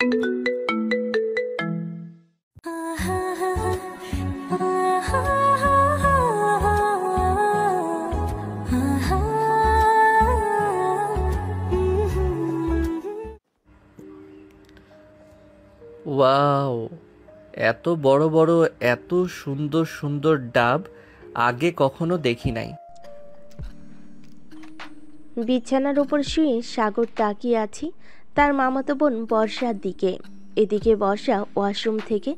Wow, এত বড় বড়, এত সুন্দর সুন্দর ডাব আগে কখনো দেখি নাই। বিছানার উপর শুয়ে সাগর তাকিয়ে আছি তার মামাতো বোন বর্ষার দিকে। এদিকে বর্ষা ওয়াশরুম থেকে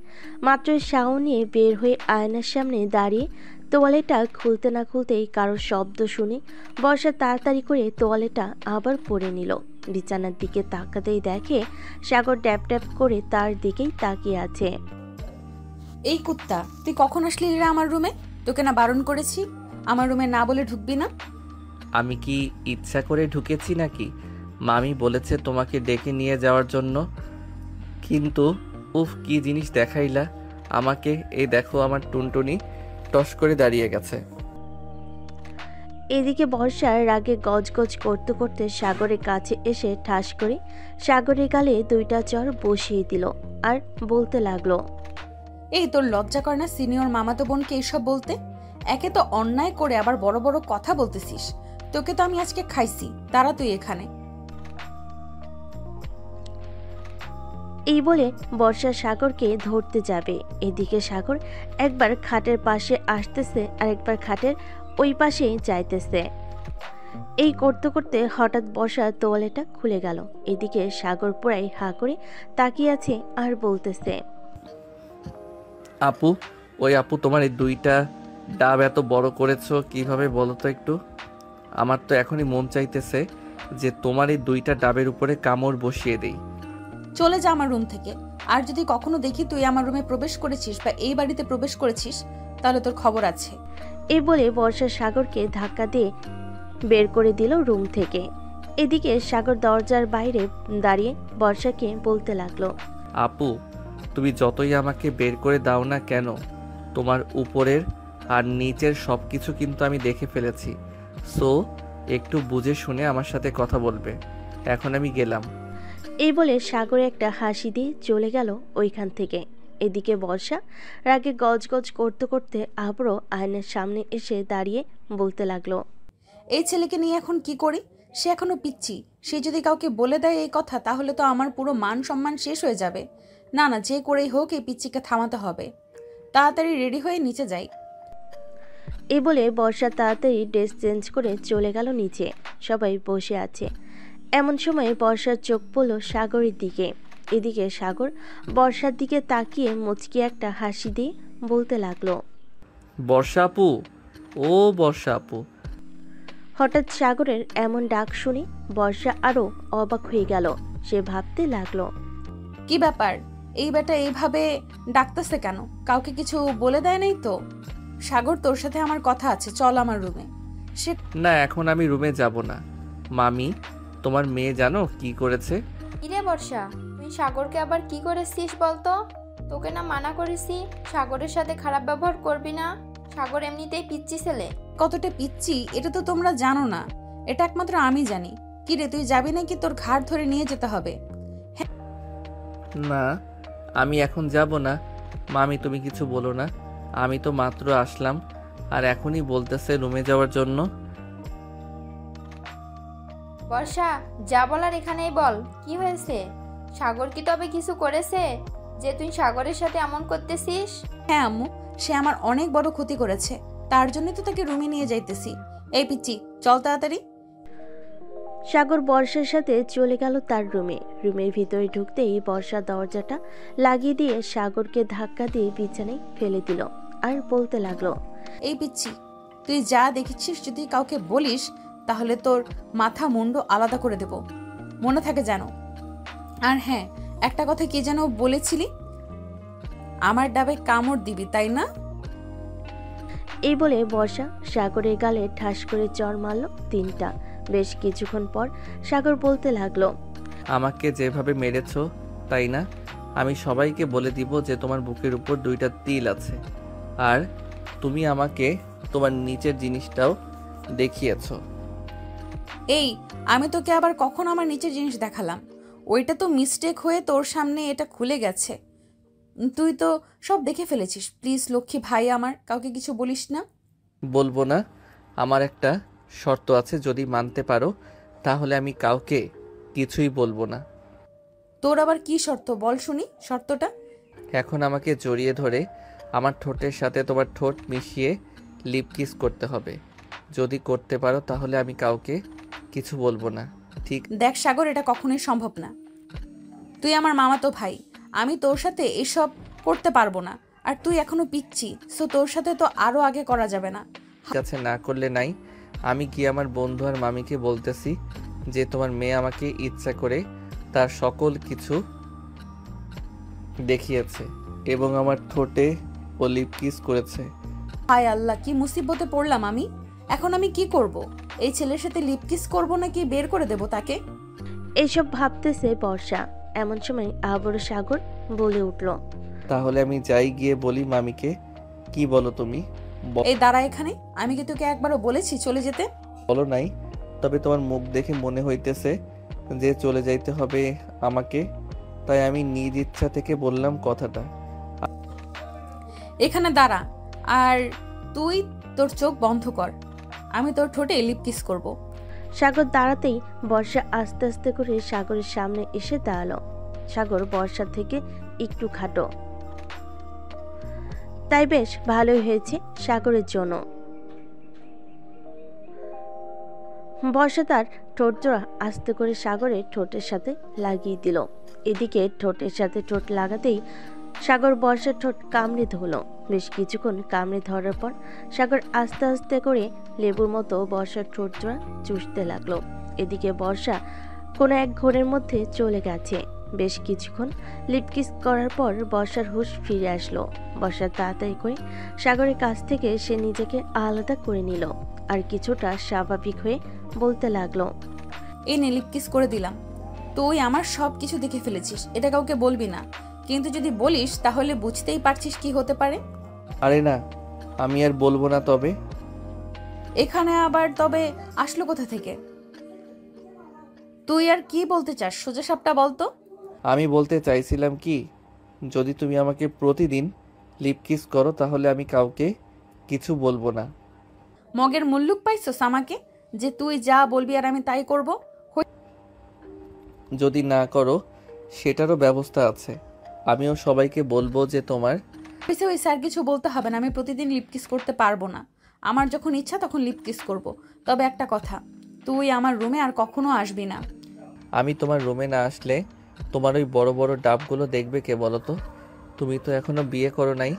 মাত্র শাওয়ার নিয়ে বের হয়ে আয়নার সামনে দাঁড়িয়ে তোয়ালেটা খুলতে না খুলতেই কারোর শব্দ শুনে বর্ষা তাড়াতাড়ি করে তোয়ালেটা আবার পরে নিল। বিছানার দিকে তাকাতেই দেখে সাগর ড্যাপ ড্যাপ করে তার দিকেই তাকিয়ে আছে। এই কুত্তা, তুই কখন আসলি রে আমার রুমে? তোকে না বারণ করেছি আমার রুমে না বলে ঢুকবি না? আমি কি ইচ্ছা করে ঢুকেছি নাকি? মামি বলেছে তোমাকে ডেকে নিয়ে যাওয়ার জন্য। কিন্তু উফ, কি জিনিস দেখাইলা আমাকে। এই দেখো আমার টুনটুনি টস করে দাঁড়িয়ে গেছে। এদিকে বর্ষার রাগে গজগজ করতে করতে সাগরের কাছে এসে ঠাস করে সাগরের গালে দুইটা চড় বসিয়ে দিল আর বলতে লাগলো, এই তোর লজ্জা করে না সিনিয়র মামাতো বোনকে এইসব বলতে? একে তো অন্যায় করে আবার বড় বড় কথা বলতেছিস। তোকে তো আমি আজকে খাইছি, দাঁড়া তুই এখানে। এই বলে বর্ষা সাগরকে ধরতে যাবে। এদিকে সাগর একবার খাটের পাশে আসতেছে আর একবার খাটের ওই পাশে যাইতেছে। এই করতে করতে হঠাৎ বর্ষা তোয়ালেটা খুলে গেল। এদিকে সাগর পুরাই হা করে তাকিয়ে আছে আর বলতেছে, আপু, ওই আপু তোমার এই দুইটা ডাব এত বড় করেছো কিভাবে বলো তো একটু? আমার তো এখনই মন চাইতেছে যে তোমার এই দুইটা ডাবের উপরে কামড় বসিয়ে দেই। চলে যা আমার রুম থেকে। আর যদি কখনো দেখি তুই আমার রুমে প্রবেশ করেছিস বা এই বাড়িতে প্রবেশ করেছিস তাহলে তোর খবর আছে। এই বলে বর্ষা সাগরকে ধাক্কা দিয়ে বের করে দিল রুম থেকে। এদিকে সাগর দরজার বাইরে দাঁড়িয়ে বর্ষাকে বলতে লাগলো, আপু, তুমি যতই আমাকে বের করে দাও না কেন, তোমার উপরের আর নিচের সব কিছু কিন্তু আমি দেখে ফেলেছি। সো একটু বুঝে শুনে আমার সাথে কথা বলবে। এখন আমি গেলাম। এই বলে সাগর একটা হাসি দিয়ে চলে গেল ওইখান থেকে। এদিকে বর্ষা রাগে গজগজ করতে করতে আবারও আয়নার সামনে এসে দাঁড়িয়ে বলতে লাগলো, এই ছেলেকে নিয়ে এখন কি করি? সে এখনো পিচ্ছি। সে যদি কাউকে বলে দেয় এই কথা তাহলে তো আমার পুরো মান সম্মান শেষ হয়ে যাবে। না না, যে করেই হোক এই পিচ্চিকে থামাতে হবে। তাড়াতাড়ি রেডি হয়ে নিচে যাই। এই বলে বর্ষা তাড়াতাড়ি ড্রেস চেঞ্জ করে চলে গেল নিচে। সবাই বসে আছে। এমন সময় বর্ষার চোখ পড়ল সাগরের দিকে। এদিকে সাগর বর্ষার দিকে তাকিয়ে মুচকি একটা হাসি দিয়ে বলতে লাগলো, বর্ষা আপু, ও বর্ষা আপু। হঠাৎ সাগরের এমন ডাক শুনে বর্ষা আরো অবাক হয়ে গেল। সে ভাবতে লাগলো, কি ব্যাপার, এই বেটা এইভাবে ডাকতেছে কেন? কাউকে কিছু বলে দেয় নাই তো? সাগর, তোর সাথে আমার কথা আছে, চল আমার রুমে। সে না, এখন আমি রুমে যাব না। মামি, তোমার মেয়ে জানো কি করেছে? কিরে বর্ষা, তুই সাগরকে আবার কি করেছিস বলতো? তোকে না মানা করেছি সাগরের সাথে খারাপ ব্যবহার করবি না। সাগর এমনিতেই পিচ্চি ছেলে। কতটা পিচ্ছি এটা তো তোমরা জানো না, এটা একমাত্র আমি জানি। কি রে, তুই যাবি নাকি তোর ঘাড় ধরে নিয়ে যেতে হবে? না, আমি এখন যাব না। মামি, তুমি কিছু বলো না। আমি তো মাত্র আসলাম আর এখনই বলতেছে রুমে যাওয়ার জন্য। বর্ষা, যা বলার এখানেই বল, কি হয়েছে? সাগর কি তবে কিছু করেছে যে তুই সাগরের সাথে এমন করতেছিস? হ্যাঁ আম্মু, সে আমার অনেক বড় ক্ষতি করেছে, তার জন্য তো তাকে রুমে নিয়ে যাইতেছি। এই পিচ্চি, চল তাড়াতাড়ি। সাগর বর্ষার সাথে চলে গেল তার রুমে। রুমের ভিতরে ঢুকতেই বর্ষা দরজাটা লাগিয়ে দিয়ে সাগরকে ধাক্কা দিয়ে বিছানায় ফেলে দিল আর বলতে লাগলো, এই পিচ্চি, তুই যা দেখেছিস যদি কাউকে বলিস তাহলে তোর মাথা মুন্ডু আলাদা করে দেব, মনে থাকে যেন। আর হ্যাঁ, একটা কথা কি যেন বলেছিলি, আমার ডাবে কামড় দিবি, তাই না? এই বলে বর্ষা সাগরের গালে ঠাস করে চড় মারল 3টা। বেশ কিছুক্ষণ পর সাগর বলতে লাগলো, আমাকে যেভাবে মেরেছো, তাই না, আমি সবাইকে বলে দিব যে তোমার বুকের উপর 2টা তিল আছে। আর তুমি আমাকে তোমার নিচের জিনিসটাও দেখিয়েছো। এই, আমি তোকে আবার কখন আমার নিচের জিনিস দেখালাম? ওইটা তো মিস্টেক হয়ে তোর সামনে এটা খুলে গেছে। তুই তো সব দেখে ফেলেছিস। প্লিজ লক্ষ্মী ভাই আমার, কাউকে কিছু বলিস না। বলবো না। আমার একটা শর্ত আছে, যদি মানতে পারো তাহলে আমি কাউকে কিছুই বলবো না। তোর আবার কি শর্ত বল শুনি শর্তটা। এখন আমাকে জড়িয়ে ধরে আমার ঠোঁটের সাথে তোমার ঠোঁট মিশিয়ে লিপ কিস করতে হবে। যদি করতে পারো তাহলে আমি কাউকে কিছু বলবো না, ঠিক? দেখ সাগর, এটা কখনোই সম্ভব না। তুই আমার মামাতো ভাই, আমি তোর সাথে এসব করতে পারবো না। আর তুই এখনো পিচ্ছি, সো তোর সাথে তো আরো আগে করা যাবে না। ঠিক আছে, না করলে নাই। আমি গিয়ে আমার বন্ধু আর মামিকে বলতেছি যে তোমার মেয়ে আমাকে ইচ্ছা করে তার সকল কিছু দেখিয়েছে এবং আমার ঠোঁটে ও লিপ কিস করেছে। হায় আল্লাহ, কি মুসিবতে পড়লাম আমি। এখন আমি কি করব? এই ছেলের সাথে লিপ কিস করবো নাকি বের করে দেব তাকে? এইসব ভাবতেছে বর্ষা। এমন সময় আবারও সাগর বলে উঠল, তাহলে আমি যাই গিয়ে বলি মামিকে। কি বলো তুমি? এই দাঁড়া এখানে। আমি কি তোকে একবারও বলেছি চলে যেতে? বলো নাই, তবে তোমার মুখ দেখে মনে হইতেছে যে চলে যাইতে হবে আমাকে, তাই আমি নিজ ইচ্ছা থেকে বললাম কথাটা। এখানে দাঁড়া, আর তুই তোর চোখ বন্ধ কর। আমি তোর ঠোঁটে লিপ কিস করব। সাগর দাঁড়াতেই বর্ষা আস্তে আস্তে করে সাগরের সামনে এসে দাঁড়ালো। সাগর বর্ষা থেকে একটু খাটো, তাই বেশ ভালোই হয়েছে সাগরের জন্য। বর্ষা তার ঠোঁট জোড়া আস্তে করে সাগরের ঠোঁটের সাথে লাগিয়ে দিল। এদিকে ঠোঁটের সাথে ঠোঁট লাগাতেই সাগর বর্ষার ঠোঁট কামড়ে ধরল। বেশ কিছুক্ষণ কামড়ে ধরার পর সাগর আস্তে আস্তে করে লেবুর মতো বর্ষার ঠোঁট জোড়া চুষতে লাগলো। এদিকে বর্ষা কোনো এক ঘোরের মধ্যে চলে গেছে। বেশ কিছুক্ষণ লিপ কিস করার পর বর্ষার হুঁশ ফিরে আসলো। বর্ষা তাড়াতাড়ি করে সাগরের কাছ থেকে সে নিজেকে আলাদা করে নিল আর কিছুটা স্বাভাবিক হয়ে বলতে লাগলো, এই নে লিপ কিস করে দিলাম। তুই আমার সব কিছু দেখে ফেলেছিস, এটা কাউকে বলবি না। কিন্তু যদি বলিস তাহলে বুঝতেই পারছিস কি হতে পারে। আরে না, আমি আর বলবো না। তবে এখানে আবার তবে আসলো কোথা থেকে? তুই আর কি বলতে চাস সোজা সাপটা বলতো। আমি বলতে চাইছিলাম কি, যদি তুমি আমাকে প্রতিদিন লিপ কিস করো তাহলে আমি কাউকে কিছু বলবো না। মগের মুল্লুক পাইছস আমাকে, যে তুই যা বলবি আর আমি তাই করব? যদি না করো সেটারও ব্যবস্থা আছে। আমিও সবাইকে বলবো যে তোমার। ওই স্যার কিছু বলতে হবে না, আমি প্রতিদিন লিপ কিস করতে পারবো না। আমার যখন ইচ্ছা তখন লিপ কিস করব। তবে একটা কথা, তুই আমার রুমে আর কখনো আসবি না। আমি তোমার রুমে না আসলে তোমার ওই বড় বড় ডাবগুলো দেখবে কে বলো তো? তুমি তো এখনো বিয়ে করো নাই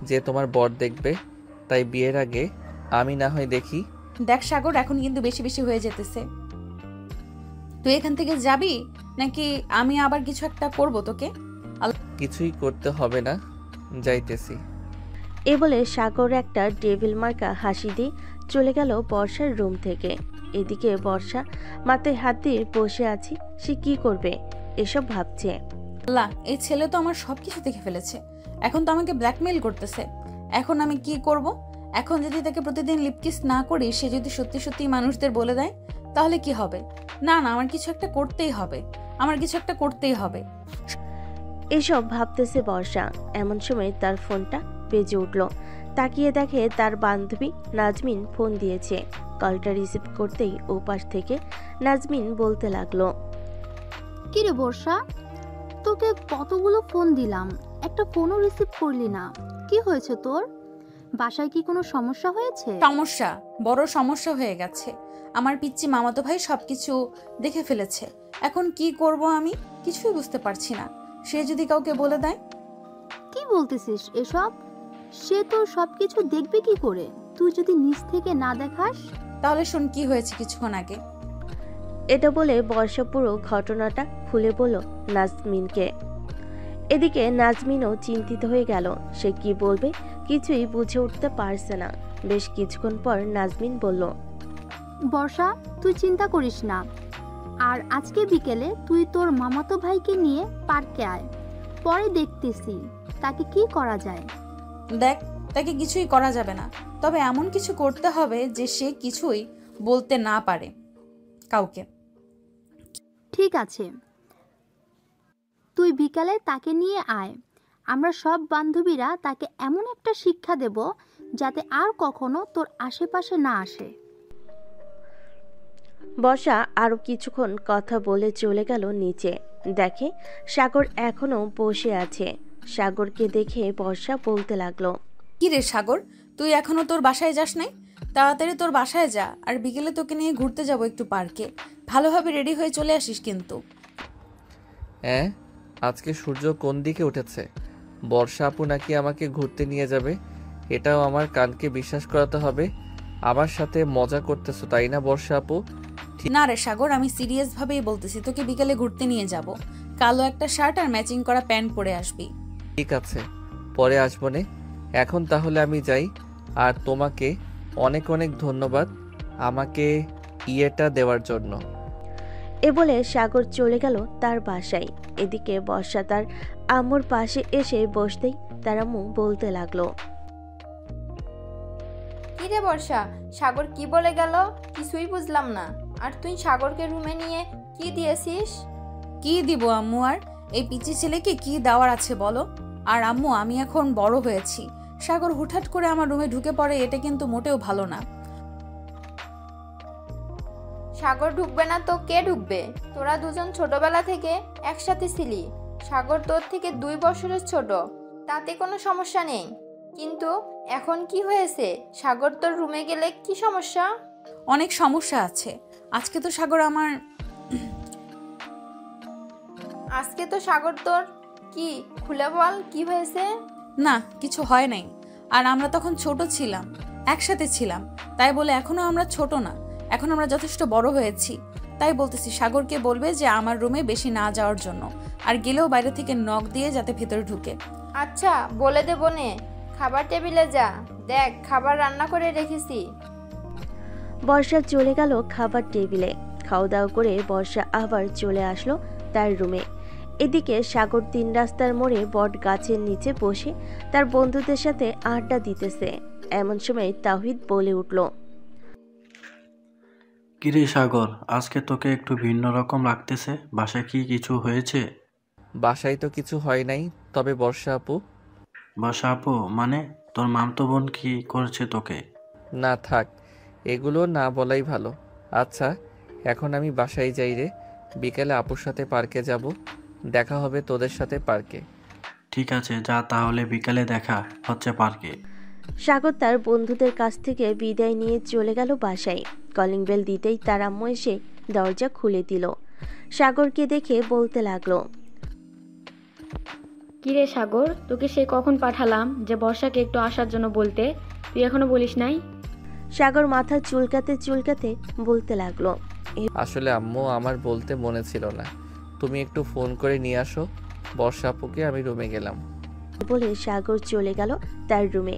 যে তোমার বর দেখবে, তাই বিয়ের আগে আমি না হয় দেখি। দেখ সাগর, এখন কিন্তু বেশি বেশি হয়ে যেতেছে। তুই এখান থেকে যাবি নাকি আমি আবার কিছু একটা করব তোকে? কিছুই করতে হবে না, যাইতেছি। এ বলে সাগর একটা ডেভিল মার্কা হাসি দিয়ে চলে গেল বর্ষার রুম থেকে। এদিকে বর্ষা মাথায় হাত দিয়ে বসে আছে। সে কি করবে এসব ভাবছে। আল্লাহ, এই ছেলে তো আমার সবকিছু দেখে ফেলেছে। এখন তো আমাকে ব্ল্যাকমেইল করতেছে। এখন আমি কি করব? এখন যদি তাকে প্রতিদিন লিপ কিস না করি, সে যদি সত্যি সত্যি মানুষদের বলে দেয় তাহলে কি হবে? না না, আমার কিছু একটা করতেই হবে। আমার কিছু একটা করতেই হবে। এসব ভাবতেছে বর্ষা। এমন সময় তার ফোনটা বেজে উঠল। তাকিয়ে দেখে তার বান্ধবী নাজমিন ফোন দিয়েছে। কলটা রিসিভ করতেই ওপাশ থেকে নাজমিন বলতে লাগলো, কিরে বর্ষা, তোকে কতগুলো ফোন দিলাম, একটা ফোনও রিসিভ করলি না। কি হয়েছে তোর? বাসায় কি কোনো সমস্যা হয়েছে? সমস্যা, বড় সমস্যা হয়ে গেছে। আমার পিচ্চি মামাতো ভাই সবকিছু দেখে ফেলেছে। এখন কি করব আমি কিছুই বুঝতে পারছি না। সে যদি কাউকে বলে দেয়? কি বলতেছিস এসব? সে তোর সবকিছু দেখবে কি করে তুই যদি নিজ থেকে না দেখাস? তাহলে শোন কি হয়েছে কিছুক্ষণ আগে। এটা বলে বর্ষা পুরো ঘটনাটা খুলে বলল নাজমিনকে। এদিকে নাজমিনও চিন্তিত হয়ে গেল। সে কি বলবে কিছুই বুঝে উঠতে পারছে না। বেশ কিছুক্ষণ পর নাজমিন বলল, বর্ষা, তুই চিন্তা করিস না। আর আজকে বিকেলে তুই তোর মামাতো ভাইকে নিয়ে পার্কে আয়। পরে দেখতেছি তাকে কি করা যায়। দেখ, তাকে কিছুই করা যাবে না। তবে এমন কিছু করতে হবে যে সে কিছুই বলতে না পারে কাউকে। ঠিক আছে, তুই বিকালে তাকে নিয়ে আয়। আমরা সব বান্ধবীরা তাকে এমন একটা শিক্ষা দেব যাতে আর কখনো তোর আশেপাশে না আসে। বর্ষা আরও কিছুক্ষণ কথা বলে চলে গেল নিচে। দেখে সাগর এখনো বসে আছে। সাগরকে দেখে বর্ষা বলতে লাগলো, কি রে সাগর, তুই এখনো তোর বাসায় যাস নাই? তাড়াতাড়ি তোর বাসায় যা, আর বিকেলে তোকে নিয়ে ঘুরতে যাব একটু পার্কে। ভালোভাবে রেডি হয়ে চলে আসিস কিন্তু। হ্যাঁ, আজকে সূর্য কোন দিকে উঠেছে? বর্ষা আপু নাকি আমাকে ঘুরতে নিয়ে যাবে? এটাও আমার কানকে বিশ্বাস করাতে হবে। আমার সাথে মজা করতেছো তাই না বর্ষা আপু? না রে সাগর, আমি সিরিয়াস ভাবেই বলতেছি, তোকে বিকেলে ঘুরতে নিয়ে যাব। কালো একটা শার্ট আর ম্যাচিং করা প্যান্ট পরে আসবি। ঠিক আছে, পরে আসবো নে। এখন তাহলে আমি যাই। আর তোমাকে অনেক অনেক ধন্যবাদ আমাকে ইয়েটা দেওয়ার জন্য। এ বলে সাগর চলে গেল তার বাসায়। এদিকে বর্ষা তার আম্মুর পাশে এসে বসতেই তার আম্মু বলতে লাগলো, কি রে বর্ষা, সাগর কি বলে গেল? কিছুই বুঝলাম না। আর তুই সাগরকে রুমে নিয়ে কি দিয়েছিস? কি দিব আম্মু, আর এই পিচি ছেলেকে কি দেওয়ার আছে বলো? আর আম্মু, আমি এখন বড় হয়েছি। সাগর হুটহাট করে আমার রুমে ঢুকে পড়ে, এটা কিন্তু মোটেও ভালো না। সাগর ঢুকবে না তো কে ঢুকবে? তোরা দুজন ছোটবেলা থেকে একসাথে ছিলি। সাগর তোর থেকে 2 বছরের ছোট, তাতে কোনো সমস্যা নেই। কিন্তু এখন কি হয়েছে? সাগর তোর রুমে গেলে কি সমস্যা? অনেক সমস্যা আছে। আজকে তো সাগর আমার আজকে তো সাগর তোর কি, খুলে বল কি হয়েছে? না, কিছু হয় নাই। আর আমরা তখন ছোট ছিলাম, একসাথে ছিলাম। তাই বলে এখনো আমরা ছোট না, এখন আমরা যথেষ্ট বড় হয়েছি। তাই বলতেছি সাগরকে বলবে যে আমার রুমে বেশি না যাওয়ার জন্য, আর গেলেও বাইরে থেকে নক দিয়ে যাতে ভেতরে ঢুকে। আচ্ছা, বলে দেবো নে। খাবার টেবিলে যা, দেখ খাবার রান্না করে রেখেছি। বর্ষা চলে গেল খাবার টেবিলে। খাওয়া দাওয়া করে বর্ষা আবার চলে আসলো তার রুমে। এদিকে সাগর 3 রাস্তার মোড়ে বট গাছের নিচে বসে তার বন্ধুদের সাথে আড্ডা দিতেছে। এমন সময় তাওহিদ বলে উঠল, কিরে সাগর, আজকে তোকে একটু ভিন্ন রকম লাগতেছে। বাসায় কি কিছু হয়েছে? বাসায় তো কিছু হয় নাই, তবে বর্ষা আপু। বাসা আপু মানে? তোর মামতো বোন কি করেছে তোকে? না থাক, এগুলো না বলাই ভালো। আচ্ছা, এখন আমি বাসায় যাই রে। বিকেলে আপুর সাথে পার্কে যাব। দেখা হবে তোদের সাথে পার্কে। ঠিক আছে, যা তাহলে, বিকালে দেখা হচ্ছে পার্কে। সাগর তার বন্ধুদের কাছ থেকে বিদায় নিয়ে চলে গেল বাসায়। কলিং বেল দিতেই তার আম্মু এসে দরজা খুলে দিল। সাগরকে দেখে বলতে লাগলো, কিরে সাগর, তোকে সে কখন পাঠালাম যে বর্ষাকে একটু আসার জন্য বলতে, তুই এখনো বলিস নাই? সাগর মাথা চুলকাতে চুলকাতে বলতে লাগলো, আসলে আম্মু, আমার বলতে মনে ছিল না। তুমি একটু ফোন করে নিয়ে আসো বর্ষা আপুকে। আমি রুমে গেলাম। বলে সাগর চলে গেল তার রুমে।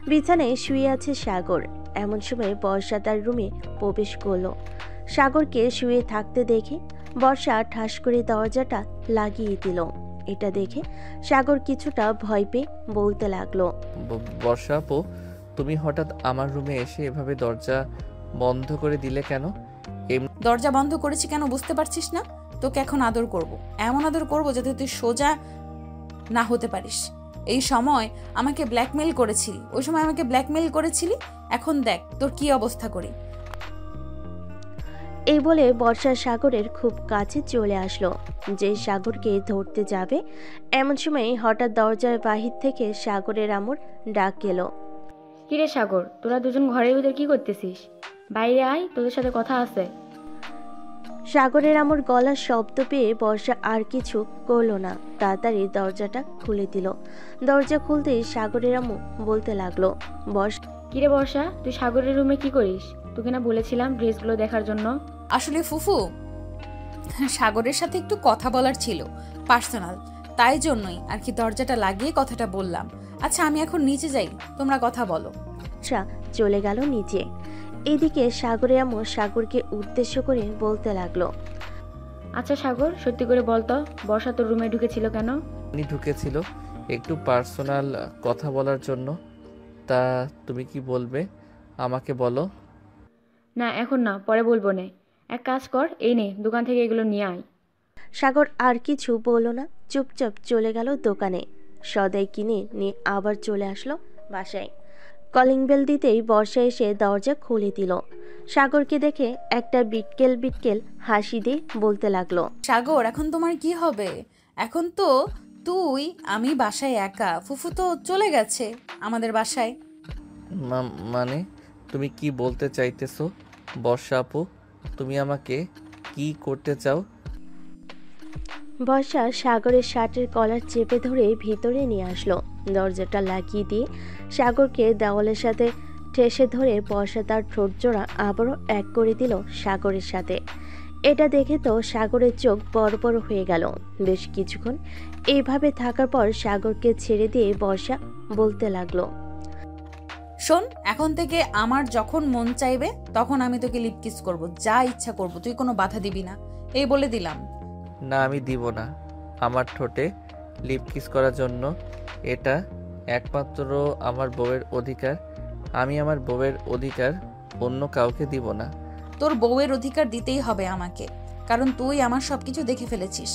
বিছানায় শুয়ে আছে সাগর। এমন সময় বর্ষা তার রুমে প্রবেশ করলো। সাগরকে শুয়ে থাকতে দেখে বর্ষা ঠাস করে দরজাটা লাগিয়ে দিল। এটা দেখে সাগর কিছুটা ভয় পেয়ে বলতে লাগলো, বর্ষা আপু, তুমি হঠাৎ আমার রুমে এসে এভাবে দরজা বন্ধ করে দিলে কেন? দরজা বন্ধ করেছি কেন বুঝতে পারছিস না? তোকে এখন আদর করব, এমন আদর করব যাতে তুই সোজা না হতে পারিস। এই সময় আমাকে ব্ল্যাকমেইল করেছিলি, ওই সময় আমাকে ব্ল্যাকমেইল করেছিলি, এখন দেখ তোর কি অবস্থা করি। এই বলে বর্ষা সাগরের খুব কাছে চলে আসলো। যে সাগরকে ধরতে যাবে এমন সময় হঠাৎ দরজার বাহির থেকে সাগরের আমর ডাক এলো, কিরে সাগর, তোরা দুজন ঘরের ভিতর কি করতেছিস? বাইরে আয়, তোদের সাথে কথা আছে। সাগরের আমর গলার শব্দ পেয়ে বর্ষা আর কিছু করলো না, তাড়াতাড়ি দরজাটা খুলে দিল। দরজা খুলতেই সাগরের আম্মু বলতে লাগলো, কিরে বর্ষা, তুই সাগরের রুমে কি করিস? তোকে না বলেছিলাম ড্রেসগুলো দেখার জন্য? আসলে ফুফু, সাগরের সাথে একটু কথা বলার ছিল, পার্সোনাল, তাই জন্যই আর কি দরজাটা লাগিয়ে কথাটা বললাম। আচ্ছা, আমি এখন নিচে যাই, তোমরা কথা বলো। বর্ষা চলে গেল নিচে। এদিকে সাগরের আম্মু সাগরকে উদ্দেশ্য করে বলতে লাগলো, আচ্ছা সাগর, সত্যি করে বলতো, বর্ষা তোর রুমে ঢুকেছিল কেন? উনি ঢুকেছিল একটু পার্সোনাল কথা বলার জন্য। তা তুমি কি বলবে আমাকে বলো। না এখন না, পরে বলবো নে। এক কাজ কর, এই নে, দোকান থেকে এগুলো নিয়ে আয়। সাগর আর কিছু বলল না, চুপচাপ চলে গেল দোকানে। সদাই কিনে নিয়ে আবার চলে আসলো বাসায়। কলিং বেল দিতেই বর্ষা এসে দরজা খুলে দিল। সাগরকে দেখে একটা বিটকেল বিটকেল হাসি দিয়ে বলতে লাগলো, সাগর, এখন তোমার কি হবে? এখন তো আমি বাসায় একা। ফুফু তো চলে গেছে আমাদের বাসায়। মানে তুমি কি বলতে চাইতেছো বর্ষা আপু? তুমি আমাকে কি করতে চাও? বর্ষা সাগরের শার্টের কলার চেপে ধরে ভিতরে নিয়ে আসলো। দরজাটা লাগিয়ে দিয়ে সাগরকে দেওয়ালের সাথে ঠেসে ধরে বর্ষা তার ঠোঁট জোড়া আবারও এক করে দিল সাগরের সাথে। এটা দেখে তো সাগরের চোখ বড় বড় হয়ে গেল। বেশ কিছুক্ষণ এইভাবে থাকার পর সাগরকে ছেড়ে দিয়ে বর্ষা বলতে লাগলো, শোন, এখন থেকে আমার যখন মন চাইবে তখন আমি তোকে লিপ কিস করবো, যা ইচ্ছা করবো, তুই কোনো বাধা দিবি না, এই বলে দিলাম। না, আমি দিব না। আমার ঠোঁটে লিপ কিস করার জন্য এটা একমাত্র আমার বউয়ের অধিকার। আমি আমার বউয়ের অধিকার অন্য কাউকে দিব না। তোর বউয়ের অধিকার দিতেই হবে আমাকে, কারণ তুই আমার সবকিছু দেখে ফেলেছিস।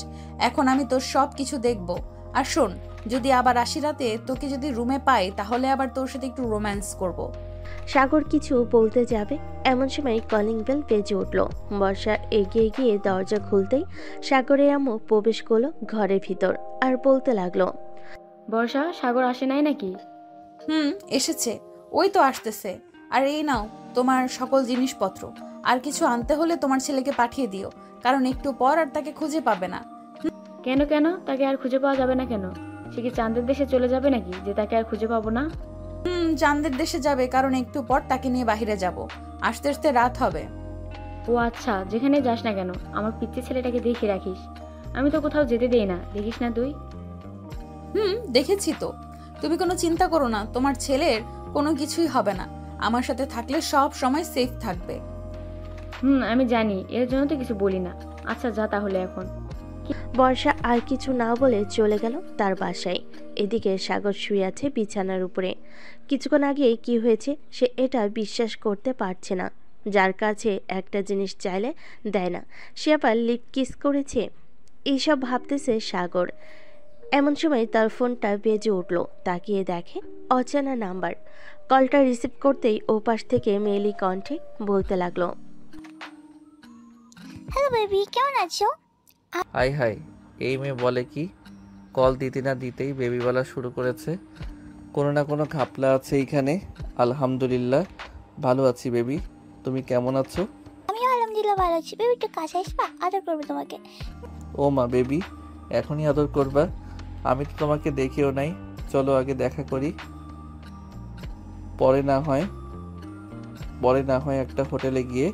এখন আমি তোর সব কিছু দেখবো। আর শোন, যদি আবার আসি রাতে তোকে যদি রুমে পাই তাহলে আবার তোর সাথে একটু রোম্যান্স করব। সাগর কিছু বলতে যাবে এমন সময় কলিং বেল বেজে উঠল। বর্ষা এগিয়ে গিয়ে দরজা খুলতেই সাগরের আম্মু প্রবেশ করলো ঘরের ভিতর আর বলতে লাগলো, বর্ষা, সাগর আসে নাই নাকি? এসেছে, ওই তো আসতেছে। আর এই নাও তোমার সকল জিনিসপত্র। আর কিছু আনতে হলে তোমার ছেলেকে পাঠিয়ে দিও, কারণ একটু পর আর তাকে খুঁজে পাবে না। কেন কেন? তাকে আর খুঁজে পাওয়া যাবে না কেন? সে কি চাঁদের দেশে চলে যাবে নাকি যে তাকে আর খুঁজে পাবো না? চাঁদের দেশে যাবে, কারণ একটু পর তাকে নিয়ে বাহিরে যাব। আসতে আসতে রাত হবে। ও আচ্ছা, যেখানে যাস না কেন আমার পিচ্চি ছেলেটাকে দেখে রাখিস। আমি তো কোথাও যেতে দেই না, দেখিস না তুই? দেখেছি তো। তুমি কোনো চিন্তা করো না, তোমার ছেলের কোনো কিছুই হবে না। আমার সাথে থাকলে সব সময় সেফ থাকবে। আমি জানি, এর জন্য তো কিছু বলি না। আচ্ছা যা তাহলে এখন। বর্ষা আর কিছু না বলে চলে গেল তার বাসায়। এদিকে সাগর শুয়ে আছে বিছানার উপরে। কিছুক্ষণ আগে কি হয়েছে সে এটা বিশ্বাস করতে পারছে না। যার কাছে একটা জিনিস চাইলে দেয় না, সে আবার লিপ কিস করেছে। এইসব ভাবতেছে সাগর। এমন সময় তার ফোনটা বেজে উঠল। তাকিয়ে দেখে অচেনা নাম্বার। কলটা রিসিভ করতেই ওপাশ থেকে মেয়েলি কণ্ঠে বলতে লাগলো, হ্যালো বেবি, কেমন আছো? হাই হাই, এই মেয়ে বলে কি? কল দিতে না দিতেই বেবি বলা শুরু করেছে। কোনো না কোনো ঘাপলা আছে এইখানে। আলহামদুলিল্লাহ ভালো আছি বেবি, তুমি কেমন আছো? আমি আলহামদুলিল্লাহ ভালো আছি। বেবি একটু কাছে আসবা, আদর করবো তোমাকে। ও মা বেবি, এখনই আদর করবা? আমি তো তোমাকে দেখেও নাই। চলো আগে দেখা করি, পরে না হয় একটা হোটেলে গিয়ে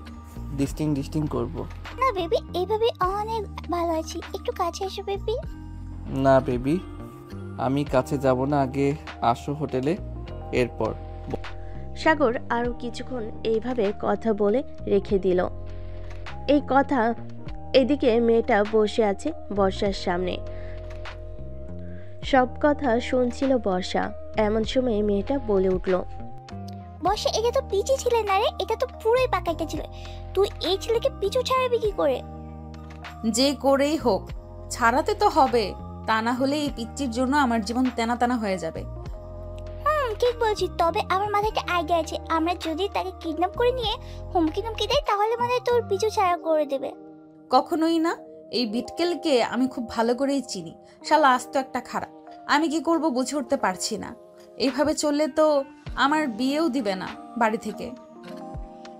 ডিস্টিং করব। না বেবি, এইভাবে অনেক ভালো আছি, একটু কাছে এসো বেবি। না বেবি, আমি কাছে যাব না, আগে আসো হোটেলে, এরপর। সাগর আরও কিছুক্ষণ এইভাবে কথা বলে রেখে দিল। এই কথা এদিকে মেয়েটা বসে আছে বর্ষার সামনে, সব কথা শুনছিল বর্ষা। এমন সময় মেয়েটা বলে উঠল, বসে, এটা তো পিচি ছিলে না রে, এটা তো পুরোই পাকা একটা ছিল। তুই এই ছেলেকে পিছু ছাড়াবি কি করে? যে করেই হোক ছাড়াতে তো হবে, তা না হলে এই পিচ্চির জন্য আমার জীবন তেনা তেনা হয়ে যাবে। ঠিক বলছি, তবে আমার মাথায় একটা আইডিয়া আছে। আমরা যদি তাকে কিডন্যাপ করে নিয়ে হুমকি টুমকি দেয় তাহলে মানে তোর পিছু ছাড়া করে দেবে। কখনোই না। এই বিটকেলকে আমি খুব ভালো করেই চিনি। শালা আস্ত একটা খারাপ। আমি কি করব বুঝে উঠতে পারছি না। এইভাবে চললে তো আমার বিয়েও দিবে না বাড়ি থেকে।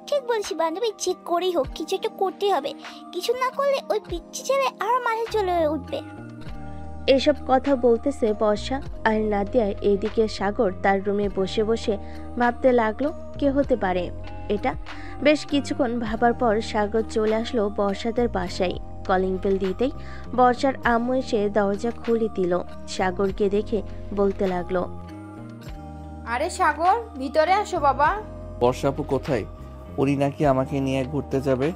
ঠিক বলছি বান্ধবী, যে করেই হোক কিছু একটা করতেই হবে। কিছু না করলে ওই পিচ্ছি ছেলে আরো মাথায় চলে উঠবে। এসব কথা বলতেছে বর্ষা আর নাদিয়া। এইদিকে সাগর তার রুমে বসে বসে ভাবতে লাগলো কে হতে পারে এটা। বেশ কিছুক্ষণ ভাবার পর সাগর চলে আসলো বর্ষাদের বাসায়। কলিং বেল দিতেই বর্ষার আম্মু এসে দরজা খুলে দিল। সাগরকে দেখে বলতে লাগলো, আরে সাগর, ভিতরে আসো বাবা। বর্ষা আপু কোথায়? উনি নাকি আমাকে নিয়ে ঘুরতে যাবে।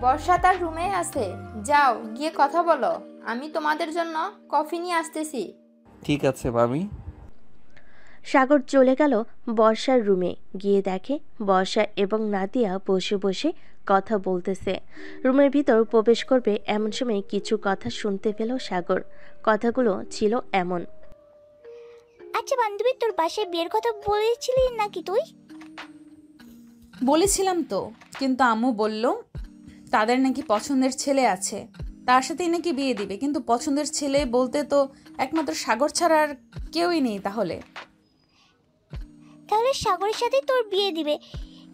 বর্ষা তার রুমে আছে, যাও গিয়ে কথা বলো। আমি তোমাদের জন্য কফি নিয়ে আসতেছি। ঠিক আছে মামি। সাগর চলে গেল বর্ষার রুমে। গিয়ে দেখে বর্ষা এবং নাদিয়া বসে বসে কথা বলতেছে। রুমের ভিতর প্রবেশ করবে এমন সময় কিছু কথা শুনতে পেল সাগর। কথাগুলো ছিল এমন। আচ্ছা বান্ধবী, তোর বাসায় বিয়ের কথা বলেছিলি নাকি তুই? বলেছিলাম তো, কিন্তু আম্মু বলল তাদের নাকি পছন্দের ছেলে আছে, তার সাথেই নাকি বিয়ে দিবে। কিন্তু পছন্দের ছেলে বলতে তো একমাত্র সাগর ছাড়া আর কেউই নেই। তাহলে সাগরের সাথে তোর বিয়ে দিবে,